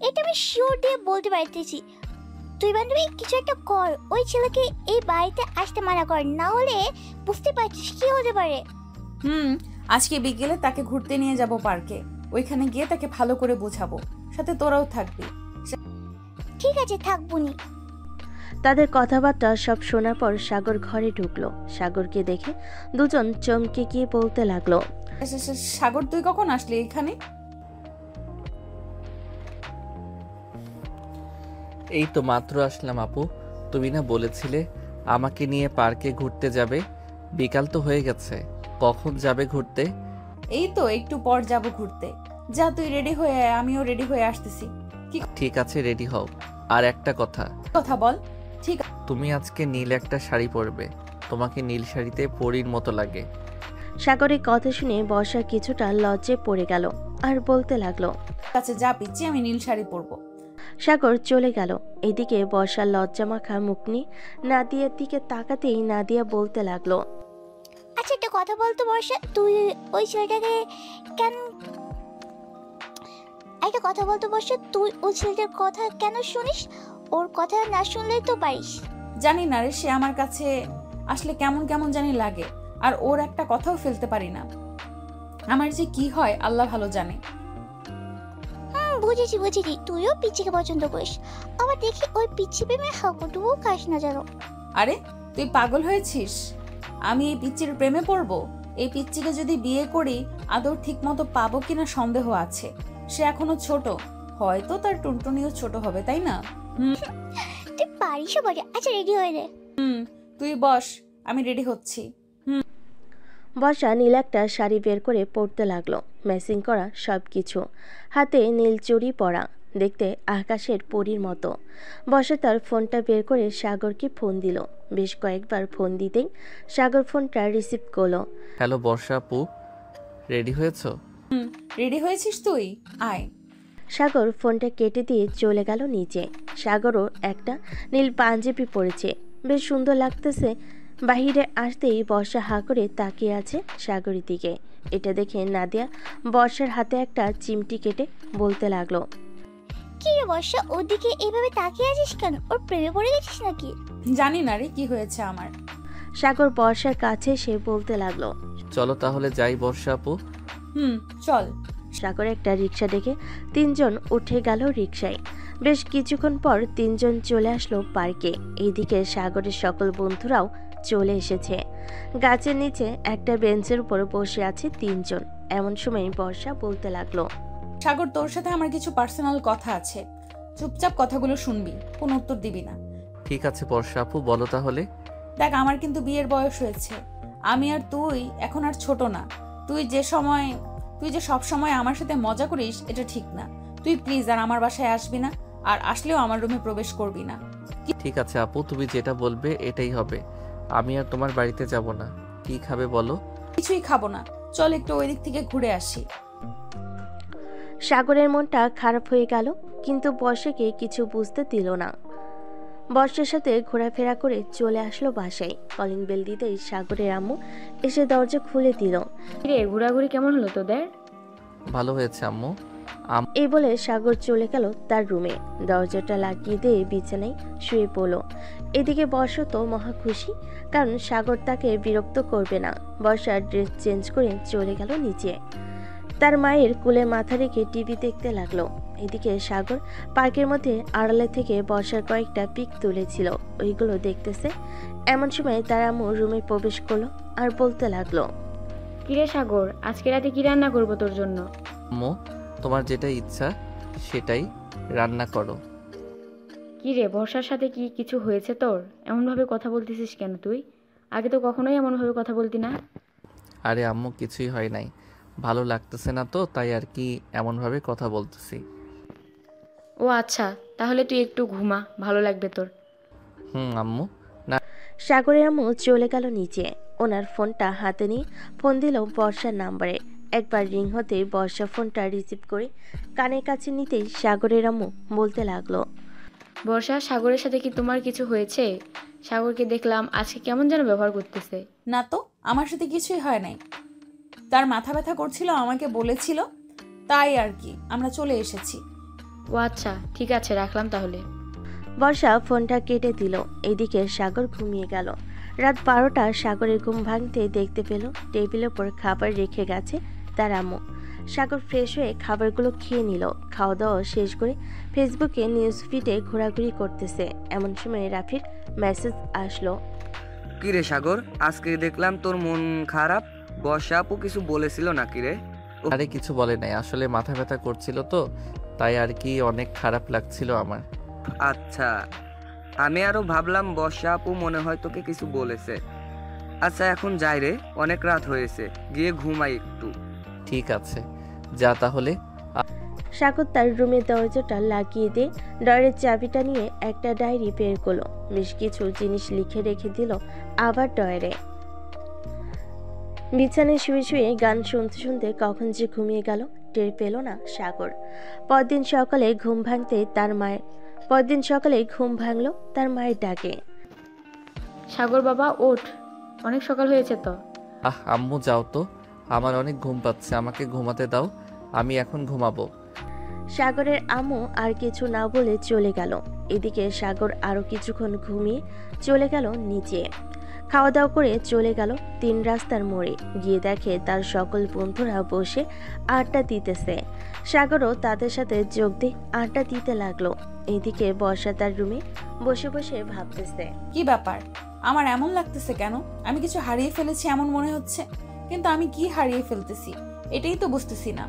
এটা আমি শিওর দিয়ে বলতে পারতেছি। তুই বান্ধবী কিছু একটা কর, ওই ছেলেকে এই বাড়িতে আসতে মানা কর, না হলে বুঝতে পারছিস কি হতে পারে। আজকে বিকেলে তাকে ঘুরতে নিয়ে যাব পার্কে, ওইখানে গিয়ে তাকে ভালো করে বোঝাবো, সাথে তোরাও থাকবি। ঠিক আছে, থাকবুনি। তাদের কথাবার্তা সব শোনার পর সাগর ঘরে ঢুকলো। সাগরকে দেখে দুজন চমকে গিয়ে বলতে লাগলো, সাগর তুই কখন আসলি এখানে? এই তো মাত্র আসলাম আপু। তুমি না বলেছিলে আমাকে নিয়ে পার্কে ঘুরতে যাবে? বিকাল তো হয়ে গেছে, কখন যাবে ঘুরতে? এই তো একটু পর যাব ঘুরতে। যা তুই রেডি হয়ে আয়, আমিও রেডি হয়ে আসতেছি। ঠিক আছে, রেডি হও। আর একটা কথা বল। ঠিক তুমি আজকে নীল একটা শাড়ি পরবে, তোমাকে নীল শাড়িতে পরীর মতো লাগে। সাগরের কথা শুনে বর্ষা কিছুটা লজ্জে পড়ে গেল আর বলতে লাগলো, আছে, যা পিচ্ছি, আমি নীল শাড়ি পরবো। সাগর চলে গেল। এদিকে বর্ষার লজ্জামাখা মুখ নিয়ে নাদিয়ার দিকে তাকাতেই নাদিয়া বলতে লাগলো, আচ্ছা একটা কথা বলতো বর্ষা, তুই ওই ছেলেটাকে কেন একটা কথা বলতো বর্ষা, তুই ওই ছেলেটার কথা কেন শুনিস? ওর কথা না শুনলেই তো পারিস। জানি না রে, সে আমার কাছে আসলে কেমন কেমন জানি লাগে, আর ওর একটা কথাও ফেলতে পারি না। আমার যে কি হয় আল্লাহ ভালো জানে। বুঝেছি, তুইও পিচ্চিকে পছন্দ করিস, আবার দেখি ওই পিচ্চি প্রেমে হাঁকুটুকু খাস না যেন। আরে তুই পাগল হয়েছিস? আমি এই পিচ্চির প্রেমে পড়বো? এই পিচ্চিকে যদি বিয়ে করি আদৌ ঠিক মতো পাবো কিনা সন্দেহ আছে। সে এখনো ছোট, হয়তো তার টুনটুনিও ছোট হবে, তাই না? তুই পারিস বলে। আচ্ছা রেডি হয়ে নে। তুই বস, আমি রেডি হচ্ছি। বর্ষা নীল একটা শাড়ি বের করে পরতে লাগলো, ম্যাচিং করা সব কিছু, হাতে নীল চুড়ি পরা, দেখতে আকাশের পরীর মতো। বর্ষা তার ফোনটা বের করে সাগরকে ফোন দিল। বেশ কয়েকবার ফোন দিতেই সাগর ফোনটা রিসিভ করলো। হ্যালো বর্ষা আপু, রেডি হয়েছো? রেডি হয়েছিস তুই? আয়। সাগর ফোনটা কেটে দিয়ে চলে গেল নিচে। সাগরও একটা নীল পাঞ্জাবি পরেছে, বেশ সুন্দর লাগতেছে। বাহিরে আসতেই বর্ষা হা করে তাকিয়ে আছে সাগরের দিকে। এটা দেখে নাদিয়া বর্ষার হাতে একটা চিমটি কেটে বলতে লাগলো, কি রে বর্ষা, ওদিকে এইভাবে তাকিয়ে আছিস কেন? ওর প্রেমে পড়ে গেছিস নাকি? জানি না রে কি হয়েছে আমার। সাগর বর্ষার কাছে সে বলতে লাগলো, চলো তাহলে যাই বর্ষা আপু। চল। সাগর একটা রিক্সা ডেকে তিনজন উঠে গেল রিক্সায়। বেশ কিছুক্ষণ পর তিনজন চলে আসলো পার্কে। এইদিকে সাগরের সকল বন্ধুরাও চলে এসেছে। গাছের নিচে একটা বেঞ্চের উপর বসে আছে তিনজন। এমন সময় বর্ষা বলতে লাগলো, সাগর তোর সাথে আমার কিছু পার্সোনাল কথা আছে, চুপচাপ কথাগুলো শুনবি, কোনো উত্তর দিবি না। ঠিক আছে বর্ষা আপু, বলো তাহলে। দেখ, আমার কিন্তু বিয়ের বয়স হয়েছে। আমি আর তুই এখন আর ছোট না। তুই যে সব সময় আমার সাথে মজা করিস, এটা ঠিক না। তুই প্লিজ আর আমার বাসায় আসবি না, আর আসলেও আমার রুমে প্রবেশ করবি না। ঠিক আছে আপু, তুমি যেটা বলবে এটাই হবে। আমি আর তোমার বাড়িতে যাব না। কি খাবে বলো? কিছুই খাবো না, চল একটু ওই দিক থেকে ঘুরে আসি। সাগরের মনটা খারাপ হয়ে গেল, কিন্তু বর্ষাকে কিছু বুঝতে দিল না। বর্ষার সাথে ঘোরাফেরা করে চলে আসলো বাসায়। কলিং বেল দিতেই সাগরের আম্মু এসে দরজা খুলে দিল। রে, ঘোরাঘুরি কেমন হলো তোদের? ভালো হয়েছে আম্মু। এই বলে সাগর চলে গেল তার রুমে, দরজাটা লাগিয়ে দিয়ে বিছানায় শুয়ে পড়ল। এদিকে বর্ষা তো মহা খুশি, কারণ সাগর তাকে বিরক্ত করবে না। বর্ষা ড্রেস চেঞ্জ করে চলে গেল নিচে, তার মায়ের কোলে মাথা রেখে টিভি দেখতে লাগলো। এদিকে সাগর পার্কের মধ্যে আড়ালে থেকে বর্ষার কয়েকটা পিক তুলেছিল, ওইগুলো দেখতেছে। এমন সময় তার আম্মু রুমে প্রবেশ করলো আর বলতে লাগলো, কিরে সাগর, আজকে রাতে কি রান্না করবো তোর জন্য? আম্মু, তোমার যেটা ইচ্ছা সেটাই রান্না করো। কিরে, বর্ষার সাথে কি কিছু হয়েছে তোর? এমনভাবে কথা বলতেছিস কেন তুই? আগে তো কখনোই এমনভাবে কথা বলতি না। আরে আম্মু, কিছুই হয় নাই, ভালো লাগতেছে না তো, তাই আর কি এমনভাবে কথা বলতেছি। ও আচ্ছা, তাহলে তুই একটু ঘুমা, ভালো লাগবে তোর। আম্মু। না। সাগরের আম্মু চলে গেল নিচে। ওনার ফোনটা হাতে নিয়ে ফোন দিল বর্ষার নাম্বারে। একবার রিং হতে বর্ষা ফোনটা রিসিভ করে কানের কাছে নিতেই সাগরের আম্মু বলতে লাগলো, বর্ষা, সাগরের সাথে কি তোমার কিছু হয়েছে? সাগরকে দেখলাম আজকে কেমন যেন ব্যবহার করতেছে। না তো, আমার সাথে কিছুই হয় নাই। তার মাথা ব্যথা করছিল, আমাকে বলেছিল, তাই আর কি আমরা চলে এসেছি। ও আচ্ছা, ঠিক আছে, রাখলাম তাহলে। বর্ষা ফোনটা কেটে দিল। এদিকে সাগর ঘুমিয়ে গেল। রাত 12টা সাগরের ঘুম ভাঙতে দেখতে পেল টেবিলের ওপর খাবার রেখে গেছে তার আম্মু। সাগর ফ্রেশ হয়ে খাবারগুলো খেয়ে নিল। খাওয়া দাওয়া শেষ করে ফেসবুকে নিউজ ফিডে ঘোরাঘুরি করতেছে। এমন সময় রাফির মেসেজ আসলো। কিরে সাগর, আজকে দেখলাম তোর মন খারাপ। বর্ষা আপু কিছু বলেছিল নাকি রে? আরে কিছু বলে নাই, আসলে মাথা ব্যথা করছিল তো, তাই আর কি, অনেক খারাপ লাগছিল আমার। আচ্ছা, আমি আরো ভাবলাম বর্ষা আপু মনে হয় তোকে কিছু বলেছে। আচ্ছা এখন যাই রে, অনেক রাত হয়েছে, গিয়ে ঘুমাই একটু। ঠিক আছে, যা তাহলে। সাগর তার রুমের দরজাটা লাগিয়ে দিয়ে ডয়ের চাবিটা নিয়ে একটা ডায়েরি বের করলো। বেশ কিছু জিনিস লিখে রেখে দিল আবার ডয়ারে। বিছানায় শুয়ে শুয়ে গান শুনতে শুনতে কখন যে ঘুমিয়ে গেল টের পেল না সাগর। পরদিন সকালে ঘুম ভাঙলো তার মায়ের ডাকে। সাগর বাবা, ওঠ, অনেক সকাল হয়েছে তো। আম্মু যাও তো, আমার অনেক ঘুম পাচ্ছে, আমাকে ঘুমাতে দাও, আমি এখন ঘুমাবো। সাগরের আম্মু আর কিছু না বলে চলে গেল। এদিকে সাগর আরো কিছুক্ষণ ঘুমিয়ে চলে গেল নিচে। খাওয়া দাওয়া করে চলে গেল 3 রাস্তার মোড়ে। গিয়ে দেখে তার সকল বন্ধুরা বসে আড্ডা দিতেছে। সাগরও তাদের সাথে যোগ দিয়ে আড্ডা দিতে লাগলো। এদিকে বর্ষা তার রুমে বসে বসে ভাবতেছে, কি ব্যাপার, আমার এমন লাগতেছে কেন? আমি কিছু হারিয়ে ফেলেছি এমন মনে হচ্ছে, কিন্তু আমি কি হারিয়ে ফেলতেছি এটাই তো বুঝতেছি না।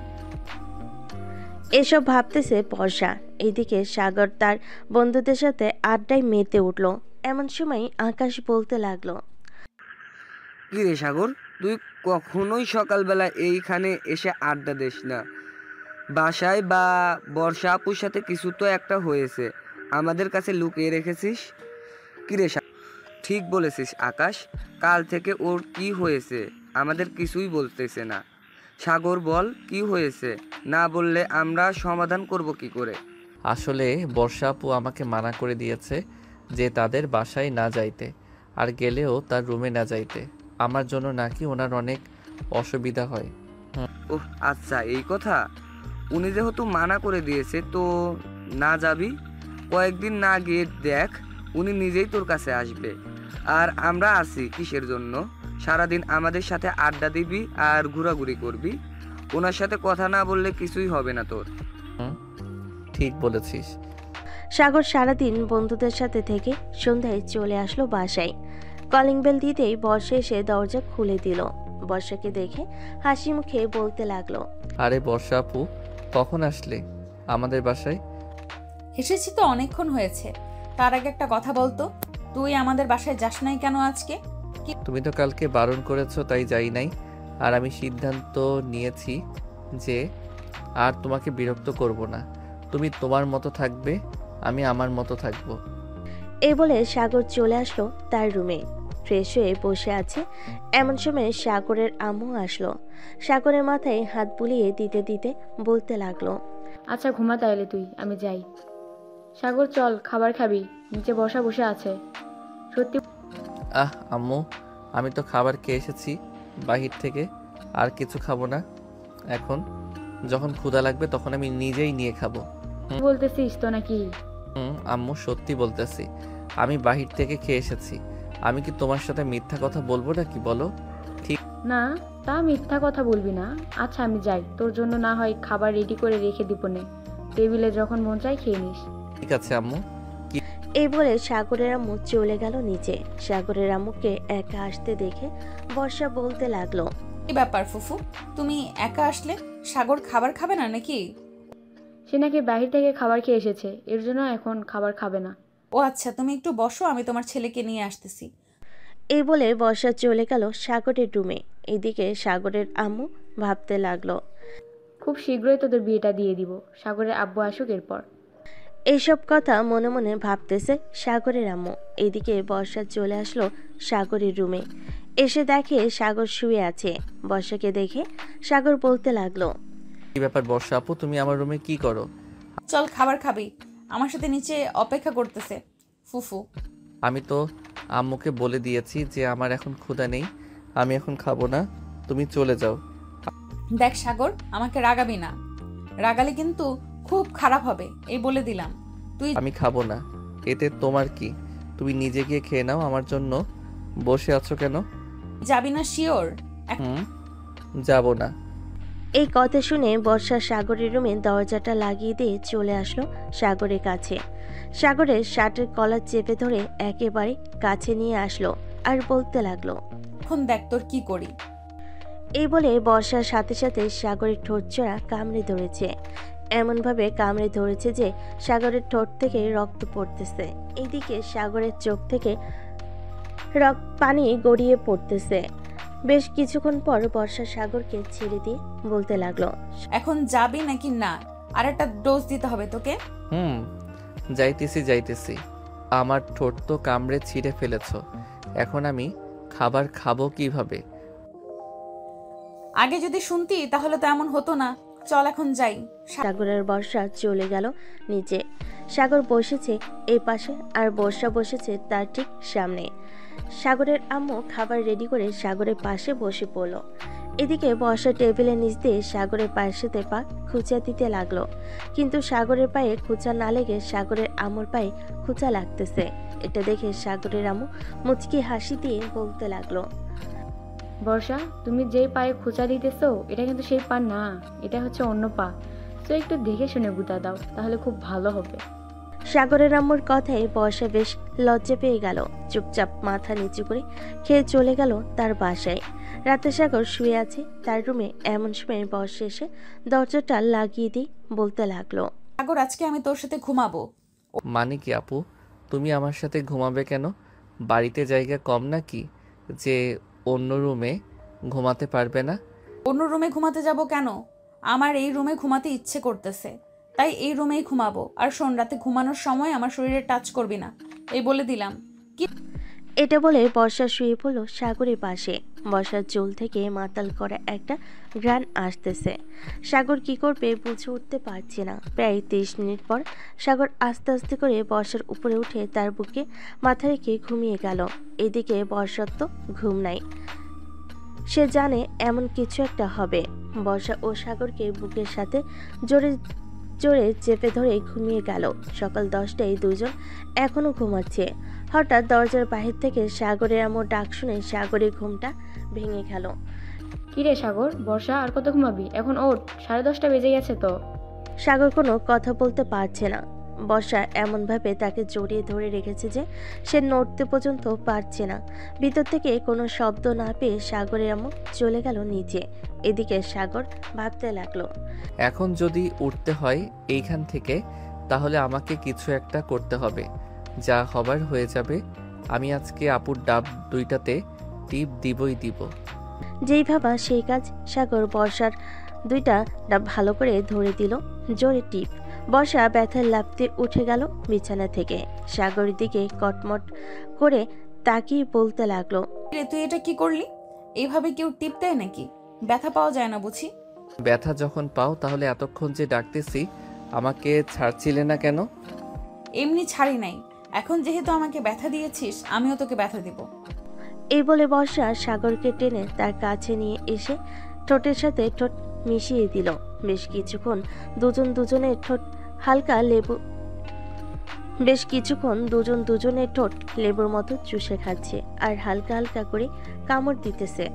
এসব ভাবতেছে বর্ষা। এদিকে সাগর তার বন্ধুদের সাথে আড্ডায় মেতে উঠলো। এমন সময় আকাশ বলতে লাগলো, কি রে সাগর, তুই কখনোই সকালবেলা এইখানে এসে আড্ডা দিস না। বাসায় বা বর্ষা আপুর সাথে কিছু তো একটা হয়েছে, আমাদের কাছে লুকিয়ে রেখেছিস। কি রে ঠিক বলেছিস আকাশ, কাল থেকে ওর কি হয়েছে আমাদের কিছুই বলতেছে না। সাগর বল, কি হয়েছে? না বললে আমরা সমাধান করব কি করে? আসলে বর্ষা আপু আমাকে মানা করে দিয়েছে যে তাদের বাসায় না যাইতে, আর গেলেও তার রুমে না যাইতে। আমার জন্য নাকি ওনার অনেক অসুবিধা হয়। ওহ আচ্ছা, এই কথা। উনি যেহেতু মানা করে দিয়েছে তো না যাবি। কয়েকদিন না গিয়ে দেখ, উনি নিজেই তোর কাছে আসবে। আর আমরা আছি কিসের জন্য? সারাদিন আমাদের সাথে আড্ডা দিবি আর ঘোরাঘুরি করবি। ওনার সাথে কথা না বললে কিছুই হবে না তোর। ঠিক বলেছিস। সাগর সারাদিন বন্ধুদের সাথে থেকে সন্ধ্যায় চলে আসলো বাসায়। কলিং বেল দিতেই বর্ষা এসে দরজা খুলে দিল। বর্ষাকে দেখে হাসি মুখে বলতে লাগলো, আরে বর্ষা আপু, কখন আসলে আমাদের বাসায়? এসেছি তো অনেকক্ষণ হয়েছে। তার আগে একটা কথা বলতো, তুই আমাদের বাসায় যাস নাই কেন আজকে? তুমি তো কালকে বারণ করেছো তাই যাই নাই। আর আমি সিদ্ধান্ত নিয়েছি যে আর তোমাকে বিরক্ত করব না। তুমি তোমার মতো থাকবে, আমি আমার মতো থাকবো। এই বলে সাগর চলে আসলো তার রুমে। ফ্রেশ হয়ে বসে আছে। এমন সময় সাগরের আম্মু আসলো। সাগরের মাথায় হাত বুলিয়ে দিতে দিতে বলতে লাগলো, আচ্ছা ঘুমা তাহলে তুই, আমি যাই। সাগর চল, খাবার খাবি, নিচে বসা বসে আছে। সত্যি আম্মু, আমি তো খাবার খেয়ে এসেছি বাহির থেকে, আর কিছু খাবো না। এখন যখন ক্ষুধা লাগবে তখন আমি নিজেই নিয়ে খাবো। বলতেছিস তো নাকি? আম্মু সত্যি বলতেছি, আমি বাহির থেকে খেয়ে এসেছি। আমি কি তোমার সাথে মিথ্যা কথা বলবো নাকি বলো? ঠিক না, তা মিথ্যা কথা বলবি না। আচ্ছা আমি যাই, তোর জন্য না হয় খাবার রেডি করে রেখে দিব নে, টেবিলে যখন মন চাই খেয়ে নিস। ঠিক আছে আম্মু। এই বলে সাগরের আম্মু চলে গেল নিচে। সাগরের আম্মুকে একা আসতে দেখে বর্ষা বলতে লাগলো, কি ব্যাপার ফুফু, তুমি একা আসলে? সাগর খাবার খাবে না নাকি? সে নাকি বাহির থেকে খাবার খেয়ে এসেছে, এর জন্য এখন খাবার খাবে না। ও আচ্ছা, তুমি একটু বসো, আমি তোমার ছেলেকে নিয়ে আসতেছি। এই বলে বর্ষা চলে গেল সাগরের রুমে। এদিকে সাগরের আম্মু ভাবতে লাগলো, খুব শীঘ্রই তোদের বিয়েটা দিয়ে দিব, সাগরের আব্বু আসুক এরপর। এইসব কথা মনে মনে ভাবতেছে সাগরের আম্মু। এদিকে বর্ষা চলে আসলো সাগরের রুমে। এসে দেখে সাগর শুয়ে আছে। বর্ষাকে দেখে সাগর বলতে লাগলো, কি ব্যাপার বর্ষা আপু, তুমি আমার রুমে কি করো? চল খাবার খাবি, আমার সাথে নিচে অপেক্ষা করতেছে ফুফু। আমি তো আম্মুকে বলে দিয়েছি যে আমার এখন ক্ষুধা নেই, আমি এখন খাবো না, তুমি চলে যাও। দেখ সাগর, আমাকে রাগাবি না, রাগালে কিন্তু খুব খারাপ হবে, এই বলে দিলাম। তুই আমি খাবো না, এতে তোমার কি? তুমি নিজে গিয়ে খেয়ে নাও, আমার জন্য বসে আছো কেন? যাবি না শিওর? যাবো না। এই কথা শুনে বর্ষা সাগরের রুমে দরজাটা লাগিয়ে দিয়ে চলে আসলো সাগরের কাছে। সাগরের শার্টের কলার চেপে ধরে একেবারে কাছে নিয়ে আসলো আর বলতে লাগলো, এখন দেখ তোর কি করি। এই বলে বর্ষার সাথে সাথে সাগরের ঠোঁটচোরা কামড়ে ধরেছে। এমনভাবে কামড়ে ধরেছে যে সাগরের ঠোঁট থেকে রক্ত পড়তেছে। এইদিকে সাগরের চোখ থেকে পানি গড়িয়ে পড়তেছে। বেশ কিছুক্ষণ পর বর্ষা সাগরকে ছেড়ে দিয়ে বলতে লাগলো, এখন যাবি নাকি না? আর একটা ডোজ দিতে হবে তোকে। যাইতেছি। আমার ঠোঁট তো কামড়ে ছিঁড়ে ফেলেছো, এখন আমি খাবার খাবো কিভাবে? আগে যদি শুনতি তাহলে তো এমন হতো না। চল এখন যাই। সাগরের বর্ষা চলে গেল নিচে। সাগর বসেছে এই পাশে আর বর্ষা বসেছে তার ঠিক সামনে। সাগরের আম্মু খাবার রেডি করে সাগরের পাশে বসে পড়ল। এদিকে বর্ষা টেবিলের নিচ দিয়ে সাগরের পায়ের সাথে পা খুঁচা দিতে লাগলো, কিন্তু সাগরের পায়ে খুঁচা না লেগে সাগরের আম্মুর পায়ে খুঁচা লাগতেছে। এটা দেখে সাগরের আম্মু মুচকি হাসি দিয়ে বলতে লাগলো, বর্ষা, তুমি যেই পায়ে খোঁচা দিতেছো এটা কিন্তু সেই পা না, এটা হচ্ছে অন্য পা। তো একটু দেখে শুনে গুঁতা দাও, তাহলে খুব ভালো হবে। সাগরের আম্মুর কথায় বর্ষা বেশ লজ্জা পেয়ে গেল। চুপচাপ মাথা নিচু করে খেয়ে চলে গেল তার বাসায়। রাতে সাগর শুয়ে আছে তার রুমে। এমন সময় বর্ষা এসে দরজাটা লাগিয়ে দিয়ে বলতে লাগলো, সাগর, আজকে আমি তোর সাথে ঘুমাবো। মানে কি আপু, তুমি আমার সাথে ঘুমাবে কেন? বাড়িতে জায়গা কম নাকি যে অন্য রুমে ঘুমাতে পারবে না? অন্য রুমে ঘুমাতে যাব কেন? আমার এই রুমে ঘুমাতে ইচ্ছে করতেছে, তাই এই রুমেই ঘুমাবো। আর শোন, রাতে ঘুমানোর সময় আমার শরীরে টাচ করবি না, এই বলে দিলাম। এটা বলে বর্ষা শুয়ে পড়ল সাগরের পাশে। বর্ষার চুল থেকে মাতাল করা একটা ঘ্রাণ আসতেছে। সাগর কি করবে বুঝে উঠতে পারছে না। প্রায় 30 মিনিট পর সাগর আস্তে আস্তে করে বর্ষার উপরে উঠে তার বুকে মাথা রেখে ঘুমিয়ে গেল। এদিকে বর্ষার তো ঘুম নাই, সে জানে এমন কিছু একটা হবে। বর্ষা ও সাগরকে বুকের সাথে জোরে জোরে চেপে ধরে ঘুমিয়ে গেল। সকাল 10টায় দুজন এখনো ঘুমাচ্ছে। হঠাৎ দরজার বাহির থেকে সাগরের আম্মু ডাক শুনে সাগরের ঘুমটা ভেঙে গেল। কিরে সাগর, বর্ষা আর কত ঘুমাবি? এখন ওঠ, 10:30 বেজে গেছে তো। সাগর কোনো কথা বলতে পারছে না। বর্ষা এমনভাবে তাকে জড়িয়ে ধরে রেখেছে যে সে নড়তে পর্যন্ত পারছে না। ভিতর থেকে কোনো শব্দ না পেয়ে সাগরের আম্মু চলে গেল নিচে। এদিকে সাগর ভাবতে লাগলো, এখন যদি উঠতে হয় এইখান থেকে, তাহলে আমাকে কিছু একটা করতে হবে। যা হবার হয়ে যাবে। আমি আজকে আপুর ডাব 2টাতে টিপ দিবই দিব। যেই ভাবা সেই কাজ। সাগর বর্ষার 2টা ডাব ভালো করে ধরে দিল, জোরে টিপ। বর্ষা ব্যথার লাফতে উঠে গেল বিছানা থেকে। সাগরের দিকে কটমট করে তাকিয়ে বলতে লাগলো, রে, তুই এটা কি করলি? এইভাবে কেউ টিপ দেয় নাকি? ব্যথা পাওয়া যায় না বুঝি? ব্যথা যখন পাও তাহলে এতক্ষণ যে ডাকতেছি আমাকে ছাড়ছিলে না কেন? এমনি ছাড়ি নাই, এখন যেহেতু আমাকে ব্যথা দিয়েছিস আমিও তোকে ব্যথা দিব। এই বলে বর্ষা সাগরকে টেনে তার কাছে নিয়ে এসে ঠোঁটের সাথে ঠোঁট মিশিয়ে দিল। বেশ কিছুক্ষণ দুজন দুজনের ঠোঁট লেবুর মতো চুষে খাচ্ছে আর হালকা হালকা করে কামড় দিতেছে।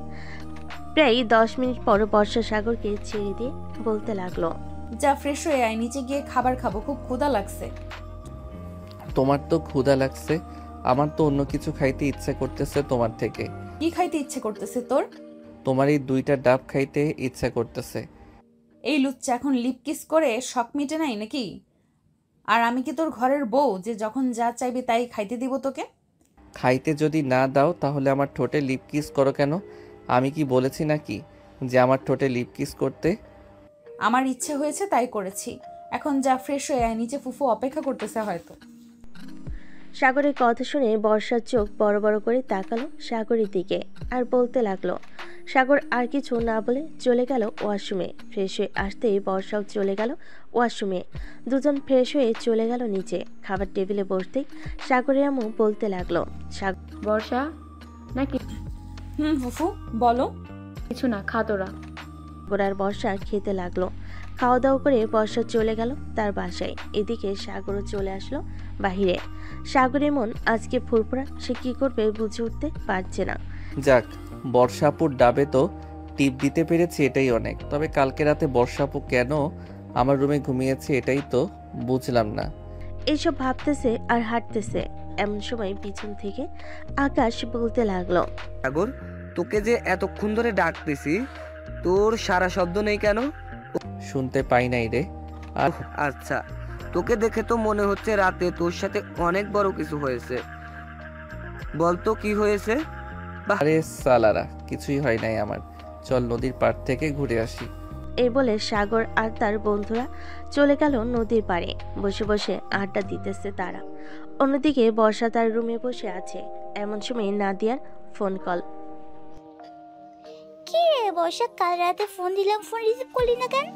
প্রায় 10 মিনিট পর বর্ষা সাগরকে ছেড়ে দিয়ে বলতে লাগলো, যা ফ্রেশ হয়ে আয়, নিচে গিয়ে খাবার খাবো, খুব ক্ষুধা লাগছে। তোমার তো ক্ষুধা লাগছে, আমার তো অন্য কিছু খাইতে ইচ্ছা করতেছে তোমার থেকে। কি খাইতে ইচ্ছে করতেছে তোর? তোমার এই 2টা ডাব খাইতে ইচ্ছা করতেছে। এই লুচ্চা এখন লিপ কিস করে শখ মিটে নাই নাকি? আর আমি কি তোর ঘরের বউ যে যখন যা চাইবে তাই খাইতে দিব তোকে? খাইতে যদি না দাও তাহলে আমার ঠোঁটে লিপ কিস করো কেন? আমি কি বলেছি নাকি যে আমার ঠোঁটে লিপ কিস করতে? আমার ইচ্ছে হয়েছে তাই করেছি। এখন যা ফ্রেশ হয়ে আয়, নিচে ফুফু অপেক্ষা করতেছে হয়তো। সাগরের কথা শুনে বর্ষার চোখ বড় বড় করে তাকালো সাগরের দিকে আর বলতে লাগলো। সাগর আর কিছু না বলে চলে গেল ওয়াশরুমে। ফ্রেশ হয়ে আসতেই বর্ষাও চলে গেল ওয়াশরুমে। দুজন ফ্রেশ হয়ে চলে গেল নিচে। খাবার টেবিলে বসতেই সাগরের আম্মু বলতে লাগলো। বর্ষা নাকি ফুফু বলো। কিছু না, খা তোরা। সাগর আর বর্ষা খেতে লাগলো। খাওয়া দাওয়া করে বর্ষা চলে গেল তার বাসায়। এদিকে সাগরও চলে আসলো বাহিরে। সাগরের মন আজকে ফুরফুরা, সে কি করবে বুঝে উঠতে পারছে না। যাক, বর্ষাপুর ডাবে তো টিপ দিতে পেরেছি, এটাই অনেক। তবে কালকে রাতে বর্ষাপু কেন আমার রুমে ঘুমিয়েছে এটাই তো বুঝলাম না। এইসব ভাবতেছে আর হাঁটতেছে, এমন সময় পিছন থেকে আকাশ বলতে লাগলো। সাগর, তোকে যে এতক্ষণ ধরে ডাকতেছি, তোর সারা শব্দ নেই কেন? শুনতে পাই নাই রে। আর আচ্ছা, তোকে দেখে তো মনে হচ্ছে রাতে তোর সাথে অনেক বড় কিছু হয়েছে। বলতো কি হয়েছে? আরে সালারা, কিছুই হয় নাই আমার। চল নদীর পাড় থেকে ঘুরে আসি। এই বলে সাগর আর তার বন্ধুরা চলে গেল নদীর পাড়ে। বসে বসে আড্ডা দিতেছে তারা। অন্যদিকে বর্ষা তার রুমে বসে আছে। এমন সময় নাদিয়ার ফোন কল। কি রে বর্ষা, কাল রাতে ফোন দিলাম, ফোন রিসিভ করলি না কেন?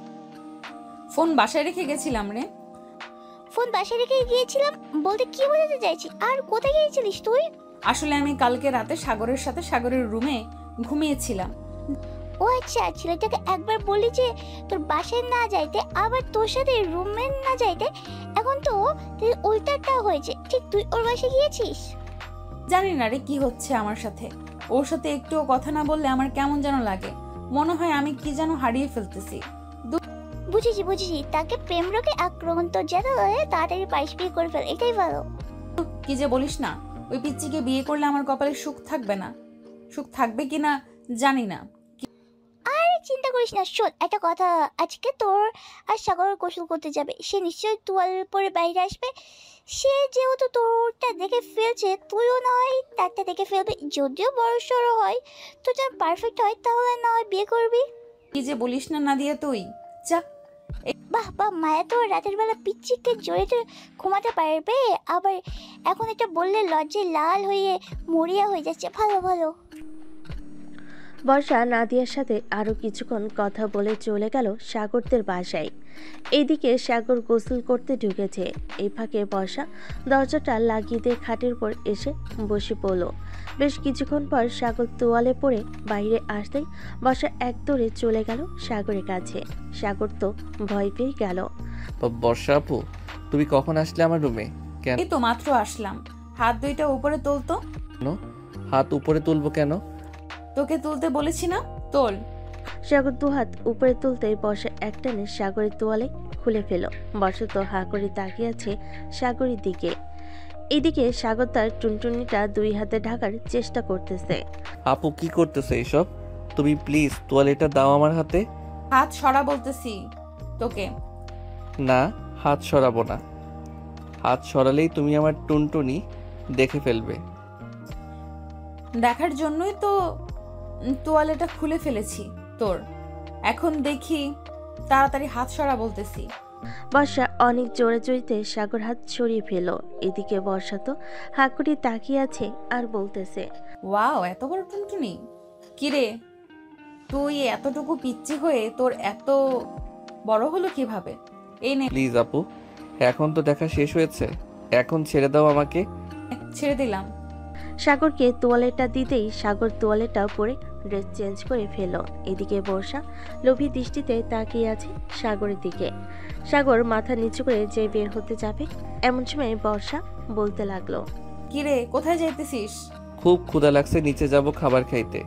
ফোন বাসায় রেখে গেছিলাম রে। ফোন বাসায় রেখে গিয়েছিলাম বলতে কি বোঝাতে চাইছি? আর কোথায় গিয়েছিলিস তুই? আসলে আমি কালকে রাতে সাগরের সাথে সাগরের রুমে ঘুমিয়েছিলাম। ও আচ্ছা, ছেলেটাকে একবার বলি যে তোর বাসায় না যাইতে, আবার তোর সাথে রুমে না যাইতে। এখন তো উল্টাটা হয়েছে। ঠিক তুই ওর বাসায় গিয়েছিস? জানি না রে কি হচ্ছে আমার সাথে। ওর সাথে একটুও কথা না বললে আমার কেমন যেন লাগে। মনে হয় আমি কি যেন হারিয়ে ফেলতেছি। বুঝেছি বুঝেছি, তাকে প্রেম রোগে আক্রান্ত যেন তাড়াতাড়ি পাশ বিয়ে করে ফেল, এটাই ভালো। কি যে বলিস না, ওই পিচ্চিকে বিয়ে করলে আমার কপালে সুখ থাকবে না। সুখ থাকবে কিনা জানি না। আরে চিন্তা করিস না। শোন একটা কথা, আজকে তোর আর সাগর গোসল করতে যাবে। সে নিশ্চয়ই তোয়াল পরে বাইরে আসবে। সে যেহেতু তোরটা দেখে ফেলছে, তুইও না হয় তারটা দেখে ফেলবি। যদিও বড় সড়ো হয়, তো যা পারফেক্ট হয় তাহলে না হয় বিয়ে করবি। কি যে বলিস না নাদিয়া তুই। যা। বাহ বাহ, মায়া তো রাতের বেলা পিচ্চিকে জড়িয়ে ঘুমাতে পারবে। আবার এখন এটা বললে লজ্জায় লাল হয়ে মরিয়া হয়ে যাচ্ছে। ভালো ভালো। বর্ষা নাদিয়ার সাথে আরো কিছুক্ষণ কথা বলে চলে গেল সাগরদের বাসায়। এইদিকে সাগর গোসল করতে ঢুকেছে। এই ফাঁকে বর্ষা দরজাটা লাগিয়ে দিয়ে খাটের উপর এসে বসে পড়ল। বেশ কিছুক্ষণ পর সাগর তোয়ালে পড়ে বাইরে আসতেই বর্ষা এক দৌড়ে চলে গেল সাগরের কাছে। সাগর তো ভয় পেয়ে গেল। বর্ষা আপু, তুমি কখন আসলে আমার রুমে? কেন? এই তো মাত্র আসলাম। হাত দুইটা উপরে তোলতো। হাত উপরে তুলবো কেন? তোকে তুলতে বলেছি না, তোল। সাগর দুহাত উপরে তুলতেই বর্ষা একটানে সাগরের তোয়ালে খুলে ফেল। বর্ষা তো হা করে তাকিয়ে আছে সাগরের দিকে। এদিকে সাগর তার টুনটুনিটা দুই হাতে ঢাকার চেষ্টা করতেছে। আপু কি করতেছে এইসব? তুমি প্লিজ তোয়ালেটা দাও আমার হাতে। হাত সরা বলতেছি তোকে। না, হাত সরাবো না। হাত সরালেই তুমি আমার টুনটুনি দেখে ফেলবে। দেখার জন্যই তো তোয়ালেটা খুলে ফেলেছি তোর। এখন দেখি, তাড়াতাড়ি হাত সরা বলতেছি। বর্ষা অনেক জোরে জড়িতে সাগর হাত সরিয়ে ফেল। এদিকে বর্ষা তো হা করে তাকিয়ে আছে আর বলতেছে, ওয়াও, এত বড় টুনটুনি! কিরে, তুই এতটুকু পিচ্চি হয়ে তোর এত বড় হলো কিভাবে? এই নে। প্লিজ আপু, এখন তো দেখা শেষ হয়েছে, এখন ছেড়ে দাও আমাকে। ছেড়ে দিলাম। সাগরকে তোয়ালেটা দিতেই সাগর তোয়ালেটা পরে ড্রেস চেঞ্জ করে ফেল। এদিকে বর্ষা লোভী দৃষ্টিতে তাকিয়ে আছে সাগরের দিকে। সাগর মাথা নিচু করে যে বের হতে যাবে, এমন সময় বর্ষা বলতে লাগলো, কিরে, কোথায় যাইতেছিস? খুব ক্ষুধা লাগছে, নিচে যাব খাবার খাইতে।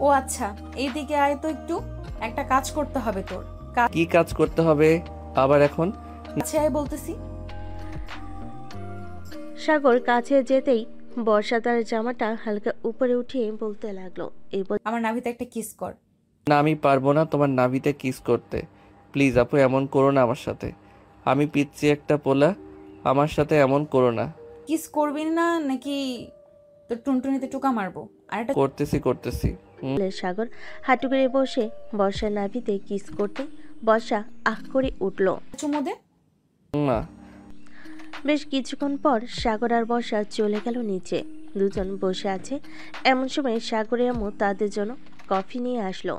ও আচ্ছা, এইদিকে আয় তো একটু। একটা কাজ করতে হবে তোর। কি কাজ করতে হবে আবার এখন? কাছে আয় বলতেছি। সাগর কাছে যেতেই বর্ষা তার জামাটা হালকা উপরে উঠিয়ে বলতে লাগলো, আমার নাভিতে একটা কিস কর। না, আমি পারবো না তোমার নাভিতে কিস করতে। প্লিজ আপু, এমন করো না আমার সাথে। আমি পিচ্ছি একটা পোলা, আমার সাথে এমন করো না। কিস করবি না নাকি তোর টুনটুনিতে টুকা মারবো? আর একটা করতেছি। সাগর হাঁটু করে বসে বর্ষার নাভিতে কিস করতে বর্ষা আহ করে উঠল। চুমু দে। না। বেশ কিছুক্ষণ পর সাগর আর বর্ষা চলে গেল নিচে। দুজন বসে আছে এমন সময় সাগরের আম্মু তাদের জন্য কফি নিয়ে আসলো।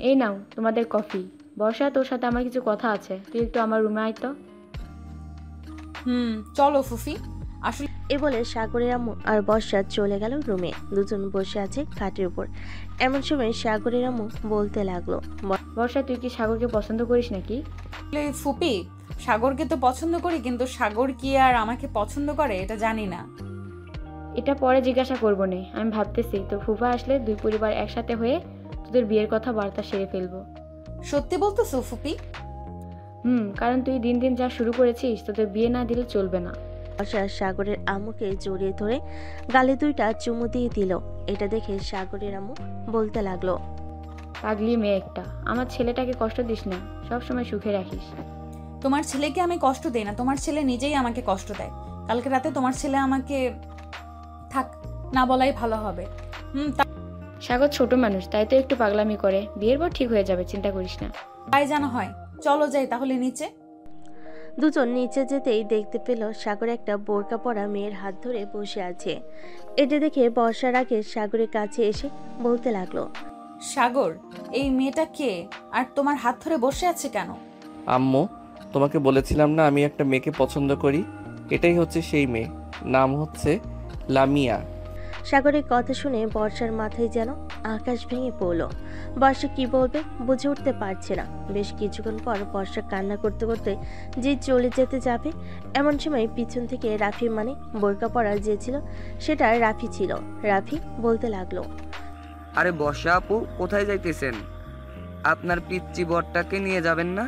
এই নাও তোমাদের কফি। বর্ষা, তোর সাথে আমার কিছু কথা আছে, তুই একটু আমার রুমে আয় তো। চলো ফুফি। আসলে এ বলে সাগরের আম্মু আর বর্ষা চলে গেল রুমে। দুজন বসে আছে খাটের উপর। এমন সময় সাগরের আম্মু বলতে লাগলো, বর্ষা, তুই কি সাগরকে পছন্দ করিস নাকি? ফুপি, সাগরকে তো পছন্দ করি, কিন্তু সাগর কি আর আমাকে পছন্দ করে এটা জানি না। এটা পরে জিজ্ঞাসা করবো নে। আমি ভাবতেছি তোর ফুফা আসলে দুই পরিবার একসাথে হয়ে তোদের বিয়ের কথা বার্তা সেরে ফেলবো। সত্যি বলতেছো ফুপি? কারণ তুই দিন দিন যা শুরু করেছিস, তোদের বিয়ে না দিলে চলবে না। বর্ষা সাগরের আম্মুকে জড়িয়ে ধরে গালে দুইটা চুমু দিয়ে দিল। এটা দেখে সাগরের আম্মু বলতে লাগলো, পাগলি মেয়ে একটা, আমার ছেলেটাকে কষ্ট দিস না, সবসময় সুখে রাখিস। তোমার ছেলেকে আমি কষ্ট দেই না, তোমার ছেলে নিজেই আমাকে কষ্ট দেয়। কালকে রাতে তোমার ছেলে আমাকে থাক না বলাই ভালো হবে। সাগর ছোট মানুষ, তাই তো একটু পাগলামি করে। বিয়ের পর ঠিক হয়ে যাবে, চিন্তা করিস না। তাই জানা হয়। চলো যাই তাহলে নিচে। দুজন নিচে যেতেই দেখতে পেল সাগর একটা বোরকা পরা মেয়ের হাত ধরে বসে আছে। এটা দেখে বর্ষার আগে সাগরের কাছে এসে বলতে লাগলো, সাগর, এই মেয়েটা কে আর তোমার হাত ধরে বসে আছে কেন? আম্মু, তোমাকে বলেছিলাম না আমি একটা মেয়েকে পছন্দ করি। এটাই হচ্ছে সেই মেয়ে, নাম হচ্ছে লামিয়া। সাগরের কথা শুনে বর্ষার মাথায় যেন আকাশ ভেঙে পড়ল। বর্ষা কি বলবে বুঝে উঠতে পারছে না। বেশ কিছুক্ষণ পর বর্ষা কান্না করতে করতে যে চলে যেতে যাবে, এমন সময় পিছন থেকে রাফি, মানে বোরকা পরা যে ছিল সেটা রাফি ছিল। রাফি বলতে লাগলো, আরে বর্ষা আপু, কোথায় যাইতেছেন? আপনার পিচ্চি বরটাকে নিয়ে যাবেন না?